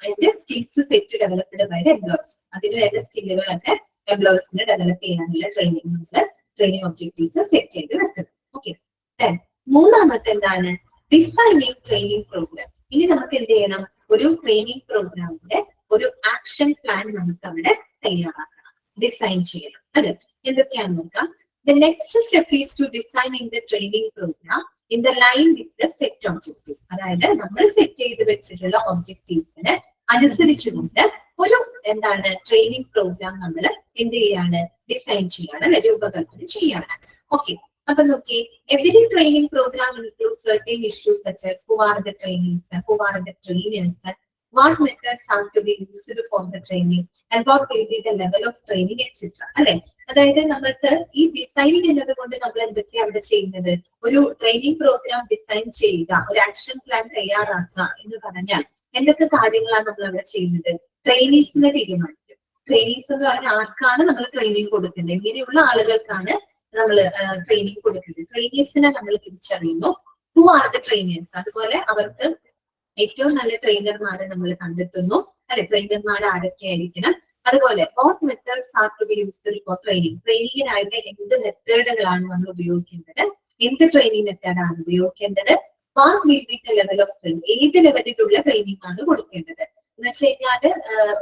അതിന്റെ skills set developed by employees, അതിന് വേണ്ട സ്കില്ലുകളൊക്കെ എംപ്ലോയീസിന് ഡെവലപ്പ് ചെയ്യാനുള്ള ട്രെയിനിങ് നമ്മൾ ട്രെയിനിങ് ഒബ്ജക്റ്റീവ്സ് സെറ്റ് ചെയ്ത് വെക്കുന്നത്. ഓക്കെ, മൂന്നാമത്തെ എന്താണ്, ഡിസൈനിങ് ട്രെയിനിങ് പ്രോഗ്രാം. ഇനി നമുക്ക് എന്ത് ചെയ്യണം, ഒരു ട്രെയിനിങ് പ്രോഗ്രാമിന്റെ ഒരു ആക്ഷൻ പ്ലാൻ നമുക്ക് അവിടെ തയ്യാറാക്കണം, ഡിസൈൻ ചെയ്യണം അല്ലെ. എന്തൊക്കെയാണെന്ന് നോക്കാം. The next step is to designing the training program in the line with the set objectives. അതായത് നമ്മൾ സെറ്റ് ചെയ്ത് വെച്ചിട്ടുള്ള ഒബ്ജക്റ്റീവ്സിന് അനുസരിച്ചുകൊണ്ട് ഒരു എന്താണ് ട്രെയിനിങ് പ്രോഗ്രാം നമ്മൾ എന്ത് ചെയ്യാണ്, ഡിസൈൻ ചെയ്യാണ്, രൂപകൽപ്പന ചെയ്യാണ്. ഓക്കെ, അപ്പൊ നോക്കി, every training program includes certain issues such as who are the trainees, who are the trainers, what methods are to be used for the training, and what will be the level of training, etc. അല്ലെ. അതായത് നമ്മൾക്ക് ഈ designing എന്നത് കൊണ്ട് നമ്മൾ എന്തൊക്കെയാണ് അവിടെ ചെയ്യുന്നത്, ഒരു ട്രെയിനിങ് പ്രോഗ്രാം ഡിസൈൻ ചെയ്യുക, ഒരു ആക്ഷൻ പ്ലാൻ തയ്യാറാക്കുക എന്ന് പറഞ്ഞാൽ എന്തൊക്കെ കാര്യങ്ങളാണ് നമ്മൾ അവിടെ ചെയ്യുന്നത്? ട്രെയിനീസിനെ തീരുമാനിക്കും. ട്രെയിനീസ് എന്ന് പറഞ്ഞാൽ ആർക്കാണ് നമ്മൾ ട്രെയിനിങ് കൊടുക്കേണ്ടത്, ഇങ്ങനെയുള്ള ആളുകൾക്കാണ് നമ്മൾ ട്രെയിനിങ് കൊടുക്കുന്നത്. ട്രെയിനീസിനെ നമ്മൾ തിരിച്ചറിയുന്നു, ഹു ആർ ദ ട്രെയിനേഴ്സ്, അതുപോലെ അവർക്ക് ഏറ്റവും നല്ല ട്രെയിനർമാരെ നമ്മൾ കണ്ടെത്തുന്നു അല്ലെ. ട്രെയിനർമാർ ആരൊക്കെയായിരിക്കണം, അതുപോലെ what methods are to be used for training, ട്രെയിനിങ്ങിനായിട്ട് എന്ത് മെത്തേഡുകളാണ് നമ്മൾ ഉപയോഗിക്കേണ്ടത്, എന്ത് ട്രെയിനിങ് മെത്തേഡാണ് ഉപയോഗിക്കേണ്ടത്, what will be the level of training, ഏത് ലെവലിലുള്ള ട്രെയിനിങ് ആണ് കൊടുക്കേണ്ടത് എന്ന് വെച്ച് കഴിഞ്ഞാല്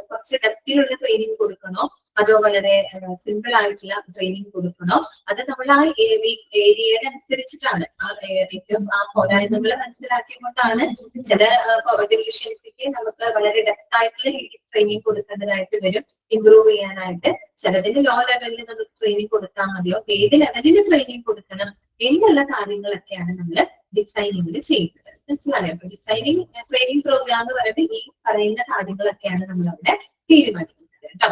കുറച്ച് ഡെപ്തിലുള്ള ട്രെയിനിങ് കൊടുക്കണോ, അതോ വളരെ സിമ്പിൾ ആയിട്ടുള്ള ട്രെയിനിങ് കൊടുക്കണോ, അത് നമ്മൾ ആ ഏരിയയുടെ അനുസരിച്ചിട്ടാണ്. ഏറ്റവും ആ പോരായ്മകൾ മനസ്സിലാക്കിക്കൊണ്ടാണ് ചില ഡെഫിഷ്യൻസിക്ക് നമുക്ക് വളരെ ഡെപ്ത് ആയിട്ടുള്ള ട്രെയിനിങ് കൊടുക്കേണ്ടതായിട്ട് വരും ഇംപ്രൂവ് ചെയ്യാനായിട്ട്. ചിലതിന് ലോ ലെവലിൽ നമുക്ക് ട്രെയിനിങ് കൊടുത്താൽ മതിയോ, ഏത് ലെവലിൽ ട്രെയിനിങ് കൊടുക്കണം എന്നുള്ള കാര്യങ്ങളൊക്കെയാണ് നമ്മൾ ഡിസൈനിങ്ങിൽ ചെയ്യുന്നത്. മനസ്സിലായോ? അപ്പൊ ഡിസൈനിങ് ട്രെയിനിങ് പ്രോഗ്രാം എന്ന് പറയുന്നത് ഈ പറയുന്ന കാര്യങ്ങളൊക്കെയാണ് നമ്മൾ അവിടെ തീരുമാനിക്കുന്നത് കേട്ടോ.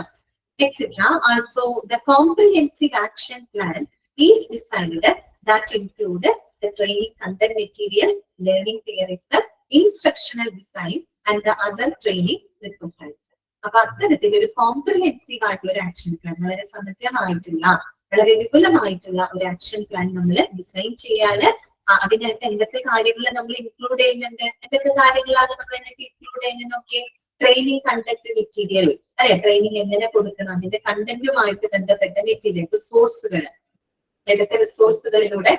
Etcetera. Also, the comprehensive action plan is designed that include the training content material, learning theories, instructional design, and the other training requisites. അപ്പൊ അത്തരത്തിലൊരു കോംപ്രിഹെൻസീവ് ആയിട്ടുള്ള ഒരു ആക്ഷൻ പ്ലാൻ, വളരെ സമഗ്രമായിട്ടുള്ള വളരെ വിപുലമായിട്ടുള്ള ഒരു ആക്ഷൻ പ്ലാൻ നമ്മൾ ഡിസൈൻ ചെയ്യാണ്. അതിനകത്ത് എന്തൊക്കെ കാര്യങ്ങൾ നമ്മൾ ഇൻക്ലൂഡ് ചെയ്യുന്നുണ്ട്, എന്തൊക്കെ കാര്യങ്ങളാണ് നമ്മൾ അതിനകത്ത് ഇൻക്ലൂഡ് ചെയ്യുന്നത് നോക്കിയേ. ട്രെയിനിങ് കണ്ടന്റ് മെറ്റീരിയൽ അല്ലെ, ട്രെയിനിങ് എങ്ങനെ കൊടുക്കണം, അതിന്റെ കണ്ടന്റുമായിട്ട് ബന്ധപ്പെട്ട മെറ്റീരിയൽ, റിസോഴ്സുകൾ, ഏതൊക്കെ റിസോഴ്സുകളിലൂടെ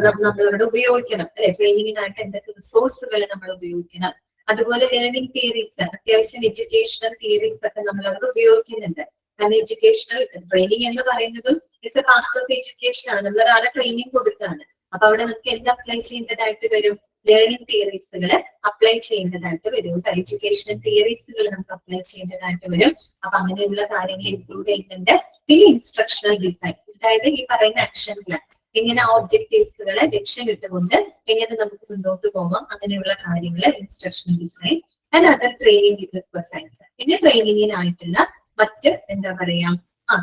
നമ്മളവിടെ ഉപയോഗിക്കണം അല്ലെ, ട്രെയിനിങ്ങിനായിട്ട് എന്തൊക്കെ റിസോഴ്സുകൾ നമ്മൾ ഉപയോഗിക്കണം. അതുപോലെ ലേണിംഗ് തിയറീസ്, അത്യാവശ്യം എഡ്യൂക്കേഷണൽ തിയറീസ് ഒക്കെ നമ്മൾ അവിടെ ഉപയോഗിക്കുന്നുണ്ട്. കാരണം എഡ്യൂക്കേഷണൽ ട്രെയിനിങ് എന്ന് പറയുന്നതും it's A part of education ആണ്. നമ്മൾ ഒരാളെ ട്രെയിനിങ് കൊടുക്കുകയാണ്, അപ്പൊ അവിടെ നമുക്ക് എന്ത് അപ്ലൈ ചെയ്യേണ്ടതായിട്ട് വരും, ലേണിംഗ് തിയറീസുകൾ അപ്ലൈ ചെയ്യേണ്ടതായിട്ട് വരും, എഡ്യൂക്കേഷണൽ തിയറീസുകൾ നമുക്ക് അപ്ലൈ ചെയ്യേണ്ടതായിട്ട് വരും. അപ്പൊ അങ്ങനെയുള്ള കാര്യങ്ങൾ ഇൻക്ലൂഡ് ചെയ്യുന്നുണ്ട്. പിന്നെ ഇൻസ്ട്രക്ഷണൽ ഡിസൈൻ, അതായത് ഈ പറയുന്ന ആക്ഷൻ പ്ലാൻ, എങ്ങനെ ഒബ്ജക്റ്റീവ്സുകളെ ലക്ഷ്യമിട്ടുകൊണ്ട് എങ്ങനെ നമുക്ക് മുന്നോട്ട് പോകാം, അങ്ങനെയുള്ള കാര്യങ്ങൾ instructional design and other training requirements. പിന്നെ ട്രെയിനിങ്ങിനായിട്ടുള്ള മറ്റ് എന്താ പറയാ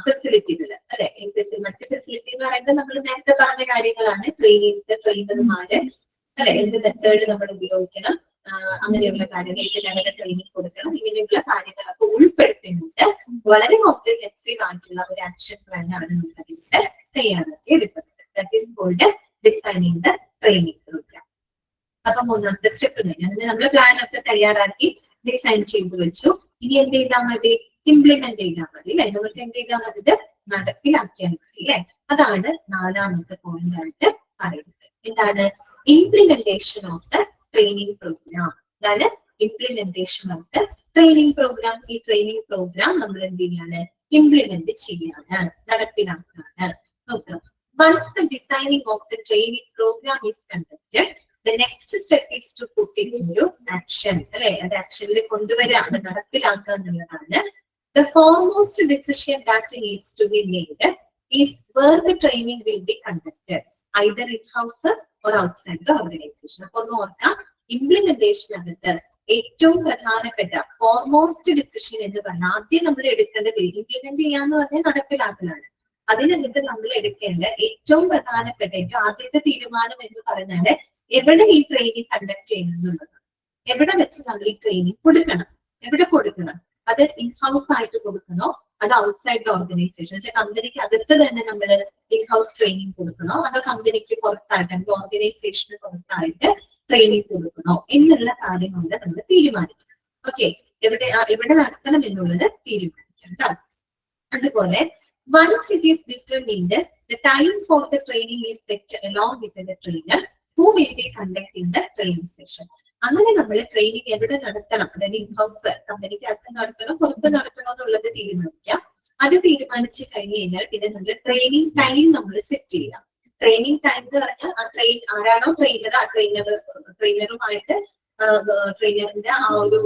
ഫെസിലിറ്റികൾ അല്ലെ. മറ്റ് ഫെസിലിറ്റി എന്ന് പറയുന്നത് നമ്മൾ നേരത്തെ പറഞ്ഞ കാര്യങ്ങളാണ്. ട്രെയിനീസ്, ട്രെയിനർമാര് അല്ലെ, എന്ത് മെത്തേഡ് നമ്മൾ ഉപയോഗിക്കണം, അങ്ങനെയുള്ള കാര്യങ്ങൾ, ഏത് ലെവലിൽ ട്രെയിനിങ് കൊടുക്കണം, ഇങ്ങനെയുള്ള കാര്യങ്ങളൊക്കെ ഉൾപ്പെടുത്തിയിട്ട് വളരെ കോംപ്രിഹെൻസീവ് ആയിട്ടുള്ള ഒരു ആക്ഷൻ പ്ലാൻ ആണ് നമുക്ക് അതിന്റെ തയ്യാറാക്കി എടുക്കുന്നത്. That is called designing the training program. അപ്പൊ മൂന്നാമത്തെ സ്റ്റെപ്പ് കഴിഞ്ഞു. അതിന് നമ്മൾ പ്ലാൻ ഒക്കെ തയ്യാറാക്കി ഡിസൈൻ ചെയ്ത് വെച്ചു. ഇനി എന്ത് ചെയ്താൽ മതി, ഇംപ്ലിമെന്റ് ചെയ്താൽ മതി അല്ലെ. നമുക്ക് എന്ത് ചെയ്താൽ മതി, ഇത് നടപ്പിലാക്കിയാൽ മതി അല്ലെ. അതാണ് നാലാമത്തെ പോയിന്റ് ആയിട്ട് പറയുന്നത്. എന്താണ്? Implementation of the training programme. അതാണ് implementation of the training programme. ഈ ട്രെയിനിങ് പ്രോഗ്രാം നമ്മൾ എന്ത് ചെയ്യാണ്? ഇംപ്ലിമെന്റ് ചെയ്യാണ്, നടപ്പിലാക്കാണ്. നോക്കാം. Once the designing of the training program is conducted, the next step is to put it into action. അല്ലെ, അത് ആക്ഷനിൽ കൊണ്ടുവരാ, അത് നടപ്പിലാക്കുക എന്നുള്ളതാണ്. The foremost decision that needs to be made is where the training will be conducted, either in-house or outside the organization. അപ്പൊ ഒന്ന് ഓർക്കാം, implementation അകത്ത് ഏറ്റവും പ്രധാനപ്പെട്ട ഫോർമോസ്റ്റ് ഡിസിഷൻ എന്ന് പറഞ്ഞാൽ ആദ്യം നമ്മൾ എടുക്കേണ്ടത് ഇംപ്ലിമെന്റ് ചെയ്യാന്ന് പറഞ്ഞാൽ നടപ്പിലാക്കലാണ്. അതിനകത്ത് നമ്മൾ എടുക്കേണ്ട ഏറ്റവും പ്രധാനപ്പെട്ട ഏറ്റവും ആദ്യത്തെ തീരുമാനം എന്ന് പറഞ്ഞാല് എവിടെ ഈ ട്രെയിനിങ് കണ്ടക്ട് ചെയ്യുന്നുള്ളത്, എവിടെ വെച്ച് നമ്മൾ ഈ ട്രെയിനിങ് കൊടുക്കണം, എവിടെ കൊടുക്കണം, അത് ഇൻഹൗസ് ആയിട്ട് കൊടുക്കണോ, അത് ഔട്ട്സൈഡ് ദ ഓർഗനൈസേഷൻ, വെച്ചാൽ കമ്പനിക്ക് അകത്ത് തന്നെ നമ്മൾ ഇൻഹൗസ് ട്രെയിനിങ് കൊടുക്കണോ, അതോ കമ്പനിക്ക് പുറത്തായിട്ട് അല്ലെങ്കിൽ ഓർഗനൈസേഷന് പുറത്തായിട്ട് ട്രെയിനിങ് കൊടുക്കണോ എന്നുള്ള കാര്യങ്ങൾ നമ്മൾ തീരുമാനിക്കണം. ഓക്കെ, എവിടെ നടത്തണം എന്നുള്ളത് തീരുമാനിക്കണം കേട്ടോ. അതുപോലെ once it is determined, the time for the training is set along with the trainer who will be conducting the training session. അങ്ങനെ നമ്മൾ ട്രെയിനിങ് എവിടെ നടത്തണം, അതായത് ഇൻഹൗസ് കമ്പനിക്ക് അകത്ത് നടത്തണോ പുറത്ത് നടത്തണോ എന്നുള്ളത് തീരുമാനിക്കാം. അത് തീരുമാനിച്ചു കഴിഞ്ഞ് കഴിഞ്ഞാൽ പിന്നെ നമ്മൾ ട്രെയിനിങ് ടൈം നമ്മൾ സെറ്റ് ചെയ്യാം. ട്രെയിനിങ് ടൈം എന്ന് പറഞ്ഞാൽ ആരാണോ ട്രെയിനർ, ആ ട്രെയിനറുമായിട്ട് ട്രെയിനറിന്റെ ആ ഒരു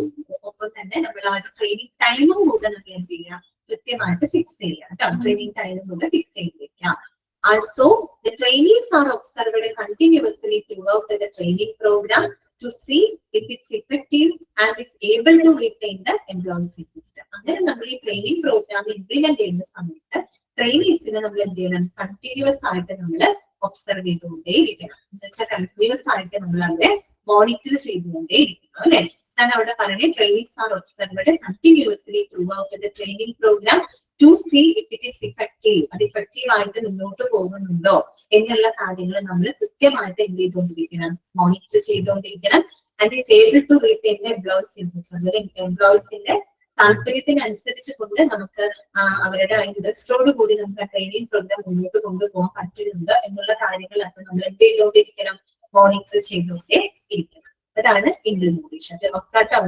ഒപ്പം തന്നെ നമ്മൾ ആ ഒരു ട്രെയിനിങ് ടൈമും കൂടെ നമ്മൾ എന്ത് ചെയ്യാം, കൃത്യമായിട്ട് ഫിക്സ് ചെയ്യാം കേട്ടോ. ട്രെയിനിങ് ടൈമും കൂടെ fix ചെയ്തിരിക്കാം. Also, the trainees are observed continuously throughout the training program to see if it's effective and is able to retain the employees system. അങ്ങനെ നമ്മൾ ഈ ട്രെയിനിങ് പ്രോഗ്രാം ഇംപ്ലിമെന്റ് ചെയ്യുന്ന സമയത്ത് ട്രെയിനീസിനെ നമ്മൾ എന്ത് ചെയ്യണം, കണ്ടിന്യൂസ് ആയിട്ട് നമ്മൾ ഒബ്സർവ് ചെയ്തുകൊണ്ടേയിരിക്കണം. എന്ന് വെച്ചാൽ കണ്ടിന്യൂസ് ആയിട്ട് നമ്മൾ അവരെ മോണിറ്റർ ചെയ്തുകൊണ്ടേയിരിക്കണം. അല്ലെ, ഞാൻ അവിടെ പറഞ്ഞ trainees are observed continuously throughout the training program to see if it is effective, അത് ഇഫക്റ്റീവ് ആയിട്ട് മുന്നോട്ട് പോകുന്നുണ്ടോ എന്നുള്ള കാര്യങ്ങൾ നമ്മൾ കൃത്യമായിട്ട് എന്ത് ചെയ്തുകൊണ്ടിരിക്കണം, മോണിറ്റർ ചെയ്തുകൊണ്ടിരിക്കണം. And is able to retain the employees interest, എംപ്ലോയീസിന്റെ താല്പര്യത്തിനനുസരിച്ച് കൊണ്ട് നമുക്ക് അവരുടെ ഇൻട്രസ്റ്റോട് കൂടി നമുക്ക് ട്രെയിനിങ് പ്രോഗ്രാം മുന്നോട്ട് കൊണ്ടുപോകാൻ പറ്റുന്നുണ്ട് എന്നുള്ള കാര്യങ്ങളൊക്കെ നമ്മൾ എന്ത് ചെയ്തുകൊണ്ടിരിക്കണം, മോണിറ്റർ ചെയ്തുകൊണ്ടേ ഇരിക്കണം. അതാണ് ഇംപ്ലിമെന്റേഷൻ.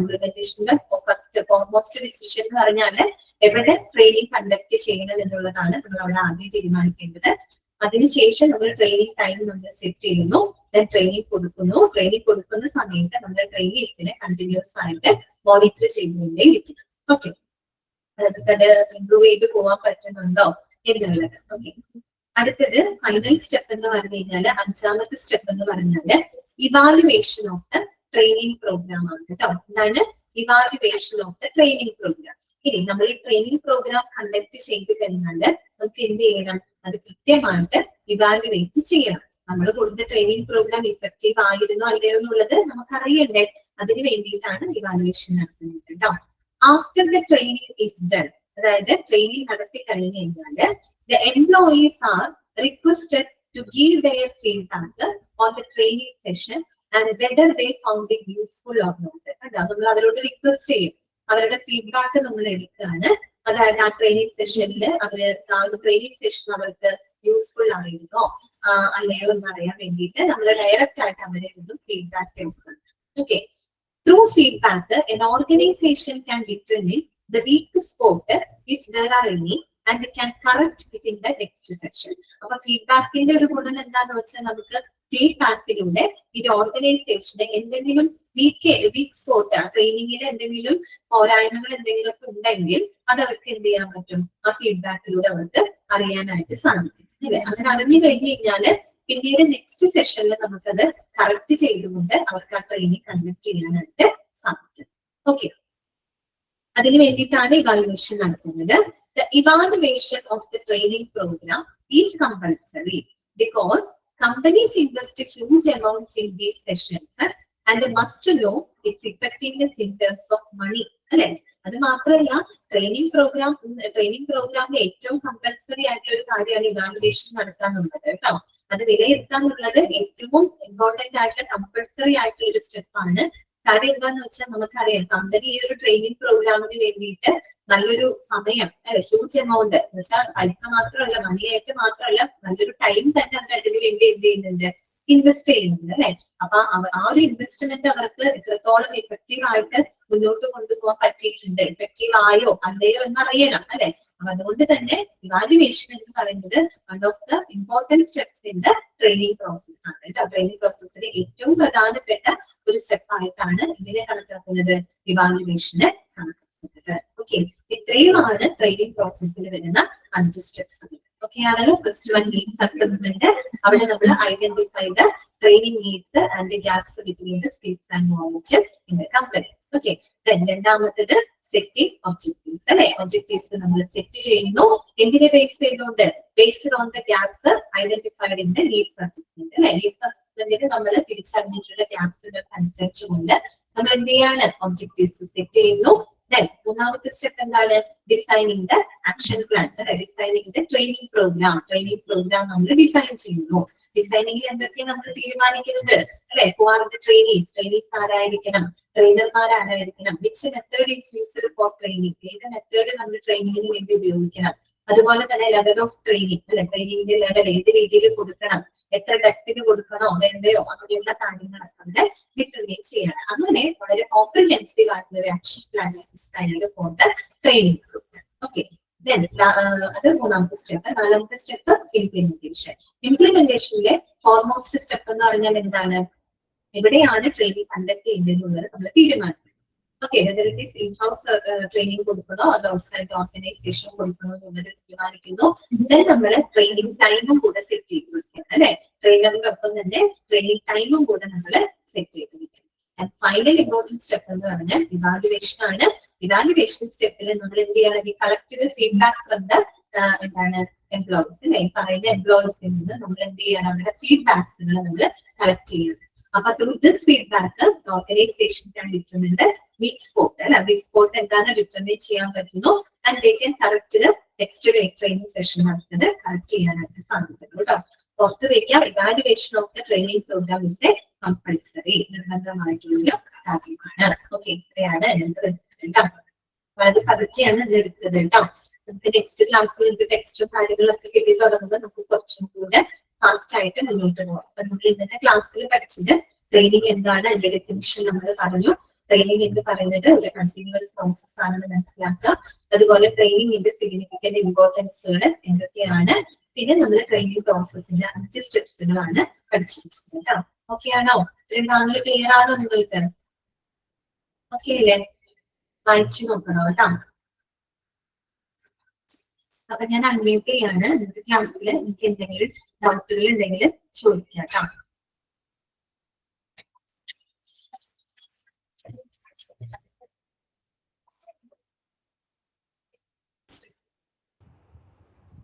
ഇംപ്ലിമെന്റേഷന്റെ ഫസ്റ്റ് ഫോർമോസ്റ്റ് ഡിസിഷൻ എന്ന് പറഞ്ഞാല് എവിടെ ട്രെയിനിങ് കണ്ടക്ട് ചെയ്യണം എന്നുള്ളതാണ് നമ്മൾ അവിടെ ആദ്യം തീരുമാനിക്കേണ്ടത്. അതിനുശേഷം നമ്മൾ ട്രെയിനിങ് ടൈം നമ്മൾ സെറ്റ് ചെയ്യുന്നു, ദെൻ ട്രെയിനിങ് കൊടുക്കുന്നു. ട്രെയിനിങ് കൊടുക്കുന്ന സമയത്ത് നമ്മൾ ട്രെയിനീസിനെ കണ്ടിന്യൂസ് ആയിട്ട് മോണിറ്റർ ചെയ്തുകൊണ്ടേ ഇരിക്കണം. ഓക്കെ, അത് ഇംപ്രൂവ് ചെയ്ത് പോകാൻ പറ്റുന്നുണ്ടോ എന്നുള്ളത്. ഓക്കെ, അടുത്തത് ഫൈനൽ സ്റ്റെപ്പ് എന്ന് പറഞ്ഞു കഴിഞ്ഞാല്, അഞ്ചാമത്തെ സ്റ്റെപ്പ് എന്ന് പറഞ്ഞാല് evaluation of the training program ആണ് കേട്ടോ. എന്താണ് evaluation of the training program? ഇനി നമ്മൾ ഈ ട്രെയിനിങ് പ്രോഗ്രാം കണ്ടക്ട് ചെയ്ത് കഴിഞ്ഞാല് നമുക്ക് എന്ത് ചെയ്യണം, അത് കൃത്യമായിട്ട് ഇവാലുവേറ്റ് ചെയ്യണം. നമ്മൾ കൊടുത്ത ട്രെയിനിങ് പ്രോഗ്രാം ഇഫക്റ്റീവ് ആയിരുന്നോ അല്ലയോ എന്നുള്ളത് നമുക്കറിയണ്ടേ, അതിന് വേണ്ടിയിട്ടാണ് ഇവാലുവേഷൻ നടത്തുന്നത് കേട്ടോ. After the training is done, അതായത് ട്രെയിനിങ് നടത്തി കഴിഞ്ഞ് കഴിഞ്ഞാല് the employees R requested to give their feedback on the training session and whether they found it useful or not. നമ്മൾ അവരോട് റിക്വസ്റ്റ് ചെയ്യും, അവരുടെ ഫീഡ്ബാക്ക് നമ്മൾ എടുക്കുകയാണ്. അതായത് ആ ട്രെയിനിങ് സെഷനിൽ അവര് ആ ഒരു ട്രെയിനിങ് സെഷൻ അവർക്ക് യൂസ്ഫുൾ ആയിരുന്നോ അല്ലയോ എന്ന് അറിയാൻ വേണ്ടിയിട്ട് നമ്മൾ ഡയറക്റ്റ് ആയിട്ട് അവരെ ഒന്നും ഫീഡ്ബാക്ക് എടുക്കണം. Okay, through feedback an organization can determine the weak spot if there are any and we can correct it in the next section. അപ്പൊ ഫീഡ്ബാക്കിന്റെ ഒരു ഗുണം എന്താന്ന് വെച്ചാൽ നമുക്ക് ഫീഡ്ബാക്കിലൂടെ ഇത് ഓർഗനൈസേഷന് എന്തെങ്കിലും വീക്ക് സ്പോട്ട് ട്രെയിനിങ്ങിൽ എന്തെങ്കിലും പോരായ്മകൾ എന്തെങ്കിലും ഒക്കെ ഉണ്ടെങ്കിൽ അത് അവർക്ക് എന്ത് ചെയ്യാൻ പറ്റും, ആ ഫീഡ്ബാക്കിലൂടെ അവർക്ക് അറിയാനായിട്ട് സാധിക്കും അല്ലെ. അങ്ങനെ അറിഞ്ഞു കഴിഞ്ഞു കഴിഞ്ഞാല് പിന്നീട് നെക്സ്റ്റ് സെഷനിൽ നമുക്കത് കറക്റ്റ് ചെയ്തുകൊണ്ട് അവർക്ക് ആ ട്രെയിനിങ് കണ്ടക്ട് ചെയ്യാനായിട്ട് സാധിക്കും. ഓക്കെ, അതിനു വേണ്ടിയിട്ടാണ് ഇവാലുവേഷൻ നടത്തുന്നത്. The evaluation of the training program is compulsory because companies invest huge amounts in these sessions and they must know its effectiveness in terms of money. അല്ലെ, അത് മാത്രമല്ല ട്രെയിനിങ് പ്രോഗ്രാമിൽ ഏറ്റവും കമ്പൽസറി ആയിട്ടുള്ള ഒരു കാര്യമാണ് ഇവാലുവേഷൻ നടത്താന്നുള്ളത് കേട്ടോ. അത് വിലയിരുത്താന്നുള്ളത് ഏറ്റവും ഇമ്പോർട്ടന്റ് ആയിട്ടുള്ള കമ്പൽസറി ആയിട്ടുള്ള ഒരു സ്റ്റെപ്പാണ്. കാര്യം എന്താന്ന് വെച്ചാൽ നമുക്കറിയാം, കമ്പനി ഈ ഒരു ട്രെയിനിങ് പ്രോഗ്രാമിന് വേണ്ടിയിട്ട് നല്ലൊരു സമയം, ഹ്യൂജ് എമൗണ്ട് എന്ന് വെച്ചാൽ പൈസ മാത്രമല്ല, മണിയായിട്ട് മാത്രമല്ല, നല്ലൊരു ടൈം തന്നെ അവർ അതിന് വേണ്ടി എന്ത് ചെയ്യുന്നുണ്ട്, ഇൻവെസ്റ്റ് ചെയ്യുന്നുണ്ട് അല്ലെ. അപ്പൊ ആ ഒരു ഇൻവെസ്റ്റ്മെന്റ് അവർക്ക് എത്രത്തോളം എഫക്റ്റീവ് ആയിട്ട് മുന്നോട്ട് കൊണ്ടുപോകാൻ പറ്റിയിട്ടുണ്ട്, എഫക്റ്റീവ് ആയോ അല്ലയോ എന്നറിയണം അല്ലെ. അപ്പൊ അതുകൊണ്ട് തന്നെ ഇവാലുവേഷൻ എന്ന് പറയുന്നത് one of the important steps in the training process ആണ് കേട്ടോ. ട്രെയിനിങ് പ്രോസസ്സിലെ ഏറ്റവും പ്രധാനപ്പെട്ട ഒരു സ്റ്റെപ്പ് ആയിട്ടാണ് ഇതിനെ കണക്കാക്കുന്നത്, ഇവാലുവേഷന് കണക്കാക്കുന്നത്. ഓക്കെ, ഇത്രയുമാണ് ട്രെയിനിങ് പ്രോസസ്സിൽ വരുന്ന 5 സ്റ്റെപ്സ്. ഓക്കെ ആണല്ലോ. ഫസ്റ്റ് വൺ നീഡ്സ് അസസ്മെന്റ്, അവിടെ നമ്മൾ identify the training needs and gaps between the skills and knowledge in the company. Okay, രണ്ടാമത്തത് സെറ്റിംഗ് ഒബ്ജക്റ്റീവ്സ് അല്ലെ. ഒബ്ജക്റ്റീവ്സ് നമ്മൾ സെറ്റ് ചെയ്യുന്നു എന്തിനെ ബേസ് ചെയ്തുകൊണ്ട്, based on the gaps identified in the needs assessment അല്ലെ. Needs അസസ്മെന്റിന് നമ്മൾ തിരിച്ചറിഞ്ഞിട്ടുള്ള ഗ്യാപ്സുകൾക്ക് അനുസരിച്ചുകൊണ്ട് നമ്മൾ എന്ത് ചെയ്യാണ്, ഒബ്ജക്റ്റീവ്സ് സെറ്റ് ചെയ്യുന്നു. മൂന്നാമത്തെ സ്റ്റെപ്പ് എന്താണ്, ഡിസൈനിങ് ദ ആക്ഷൻ പ്ലാൻ അല്ലെ. ഡിസൈനിങ് ദ ട്രെയിനിങ് പ്രോഗ്രാം നമ്മൾ ഡിസൈൻ ചെയ്യുന്നു. ഡിസൈനിങ്ങിൽ എന്തൊക്കെയാണ് നമ്മൾ തീരുമാനിക്കുന്നത് അല്ലെ. ഹു ആർ ദ ട്രെയിനീസ് ആരായിരിക്കണം, ട്രെയിനർമാർ ആരായിരിക്കണം, which method is used for training, ഏത് മെത്തേഡ് നമ്മൾ ട്രെയിനിങ്ങിന് വേണ്ടി ഉപയോഗിക്കണം. അതുപോലെ തന്നെ ലെവൽ ഓഫ് ട്രെയിനിങ് അല്ലെ, ട്രെയിനിങ്ങിന്റെ ലെവൽ ഏത് രീതിയിൽ കൊടുക്കണം, എത്ര ഡെപ്തിന് കൊടുക്കണോ വേണ്ടയോ, അങ്ങനെയുള്ള കാര്യങ്ങളൊക്കെ അവിടെ ഡിറ്റർമിൻ ചെയ്യണം. അങ്ങനെ വളരെ കോംപ്രിഹെൻസീവ് ആയിട്ടുള്ള ഒരു action plan designed for the training program. Okay, അത് മൂന്നാമത്തെ സ്റ്റെപ്പ്. നാലാമത്തെ സ്റ്റെപ്പ് ഇംപ്ലിമെന്റേഷൻ. ഇംപ്ലിമെന്റേഷനിലെ ഫോർമോസ്റ്റ് സ്റ്റെപ്പ് എന്ന് പറഞ്ഞാൽ എന്താണ്, എവിടെയാണ് ട്രെയിനിങ് കണ്ടക്ട് ചെയ്യുന്നതെന്നുള്ളത് നമ്മൾ തീരുമാനിക്കും. Okay, whether it is in house training കൊടുക്കണോ അത് ഔട്ട്സൈഡ് ഓർഗനൈസേഷൻ കൊടുക്കണോ എന്നുള്ളത് തീരുമാനിക്കുന്നു. then നമ്മൾ ട്രെയിനിങ് ടൈമും കൂടെ സെറ്റ് ചെയ്ത് വെക്കണം അല്ലെ. ട്രെയിനറിനൊപ്പം തന്നെ ട്രെയിനിങ് ടൈമും കൂടെ നമ്മൾ സെറ്റ് ചെയ്ത് വെക്കണം. ആൻഡ് ഫൈനൽ ഇമ്പോർട്ടന്റ് സ്റ്റെപ്പ് എന്ന് പറഞ്ഞാൽ ഇവാലുവേഷൻ ആണ്. ഇവാലുവേഷൻ സ്റ്റെപ്പിൽ നമ്മൾ എന്ത് ചെയ്യണം, കളക്ട് ഫീഡ്ബാക്ക് ഫ്രം ദ എന്താണ് എംപ്ലോയീസ് അല്ലെ. പറയുന്ന എംപ്ലോയീസിൽ നിന്ന് നമ്മൾ എന്ത് ചെയ്യണം, അവരുടെ ഫീഡ്ബാക്സുകൾ നമ്മൾ കളക്ട് ചെയ്യണം. അപ്പൊ through this feedback organisation can determine the weak spot അല്ലെ. വീക്ക് സ്പോട്ട് എന്താണ് ഡിറ്റർമിൻ ചെയ്യാൻ പറ്റുന്നു. And they can correct the next training session നടക്കുന്നത് കറക്റ്റ് ചെയ്യാനായിട്ട് സാധിക്കുന്നു കേട്ടോ. പുറത്തു വയ്ക്കാം, evaluation of the training programme is a compulsory, നിർബന്ധമായിട്ടുള്ള കാര്യമാണ്. ഓക്കെ, ഇത്രയാണ് കേട്ടോ. വളരെ പതുക്കെയാണ് ഇത് എടുത്തത് കേട്ടോ. നമുക്ക് നെക്സ്റ്റ് ക്ലാസ്സിൽ ഇത് ടെക്സ്റ്റും കാര്യങ്ങളൊക്കെ കിട്ടി തുടങ്ങുമ്പോൾ നമുക്ക് കുറച്ചും കൂടെ ഫാസ്റ്റ് ആയിട്ട് മുന്നോട്ട് പോകാം. അപ്പൊ നമ്മൾ ഇന്നത്തെ ക്ലാസ്സിൽ പഠിച്ചത് ട്രെയിനിങ് എന്താണ്, അതിന്റെ ഡെഫിനിഷൻ നമ്മൾ പറഞ്ഞു. ട്രെയിനിങ് എന്ന് പറയുന്നത് ഒരു കണ്ടിന്യൂസ് പ്രോസസ് ആണെന്ന് മനസ്സിലാക്കുക. അതുപോലെ ട്രെയിനിങ്ങിന്റെ സിഗ്നിഫിക്കന്റ് ഇമ്പോർട്ടൻസുകൾ എന്തൊക്കെയാണ്, പിന്നെ നമ്മൾ ട്രെയിനിങ് പ്രോസസ്സിന്റെ 5 സ്റ്റെപ്സുകളാണ് പഠിച്ചിരിക്കുന്നത് കേട്ടോ. ഓക്കെ ആണോ? ഇത്രയും താങ്കൾ ക്ലിയർ ആണോ നിങ്ങൾക്ക്? ഓക്കെ അല്ലേ? വായിച്ചു നോക്കണം കേട്ടോ. അപ്പൊ ഞാൻ അൺമ്യൂട്ട് ചെയ്യാണ്. ഇന്നത്തെ ക്ലാസ്സിൽ എനിക്ക് എന്തെങ്കിലും ഡൗട്ടുകൾ ഉണ്ടെങ്കിൽ ചോദിക്കാം കേട്ടോ.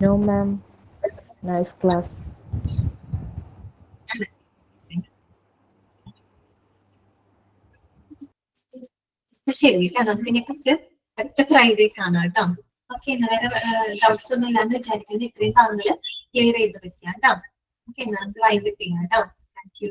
No, ma'am. Nice class. ശരി കേട്ടോ, നമുക്ക് ഇനി കുറിച്ച് അടുത്ത ഫ്രൈഡേ കാണാം കേട്ടോ. ഓക്കെ, വേറെ ഡൗട്ട്സ് ഒന്നും ഇല്ലാന്ന് വിചാരിക്കുന്നു. ഇത്രയും താങ്കൾ ക്ലിയർ ചെയ്ത് വെക്കാം കേട്ടോ. ഓക്കെ, നമുക്ക് വൈകിട്ട് ചെയ്യാം കേട്ടോ. Thank you.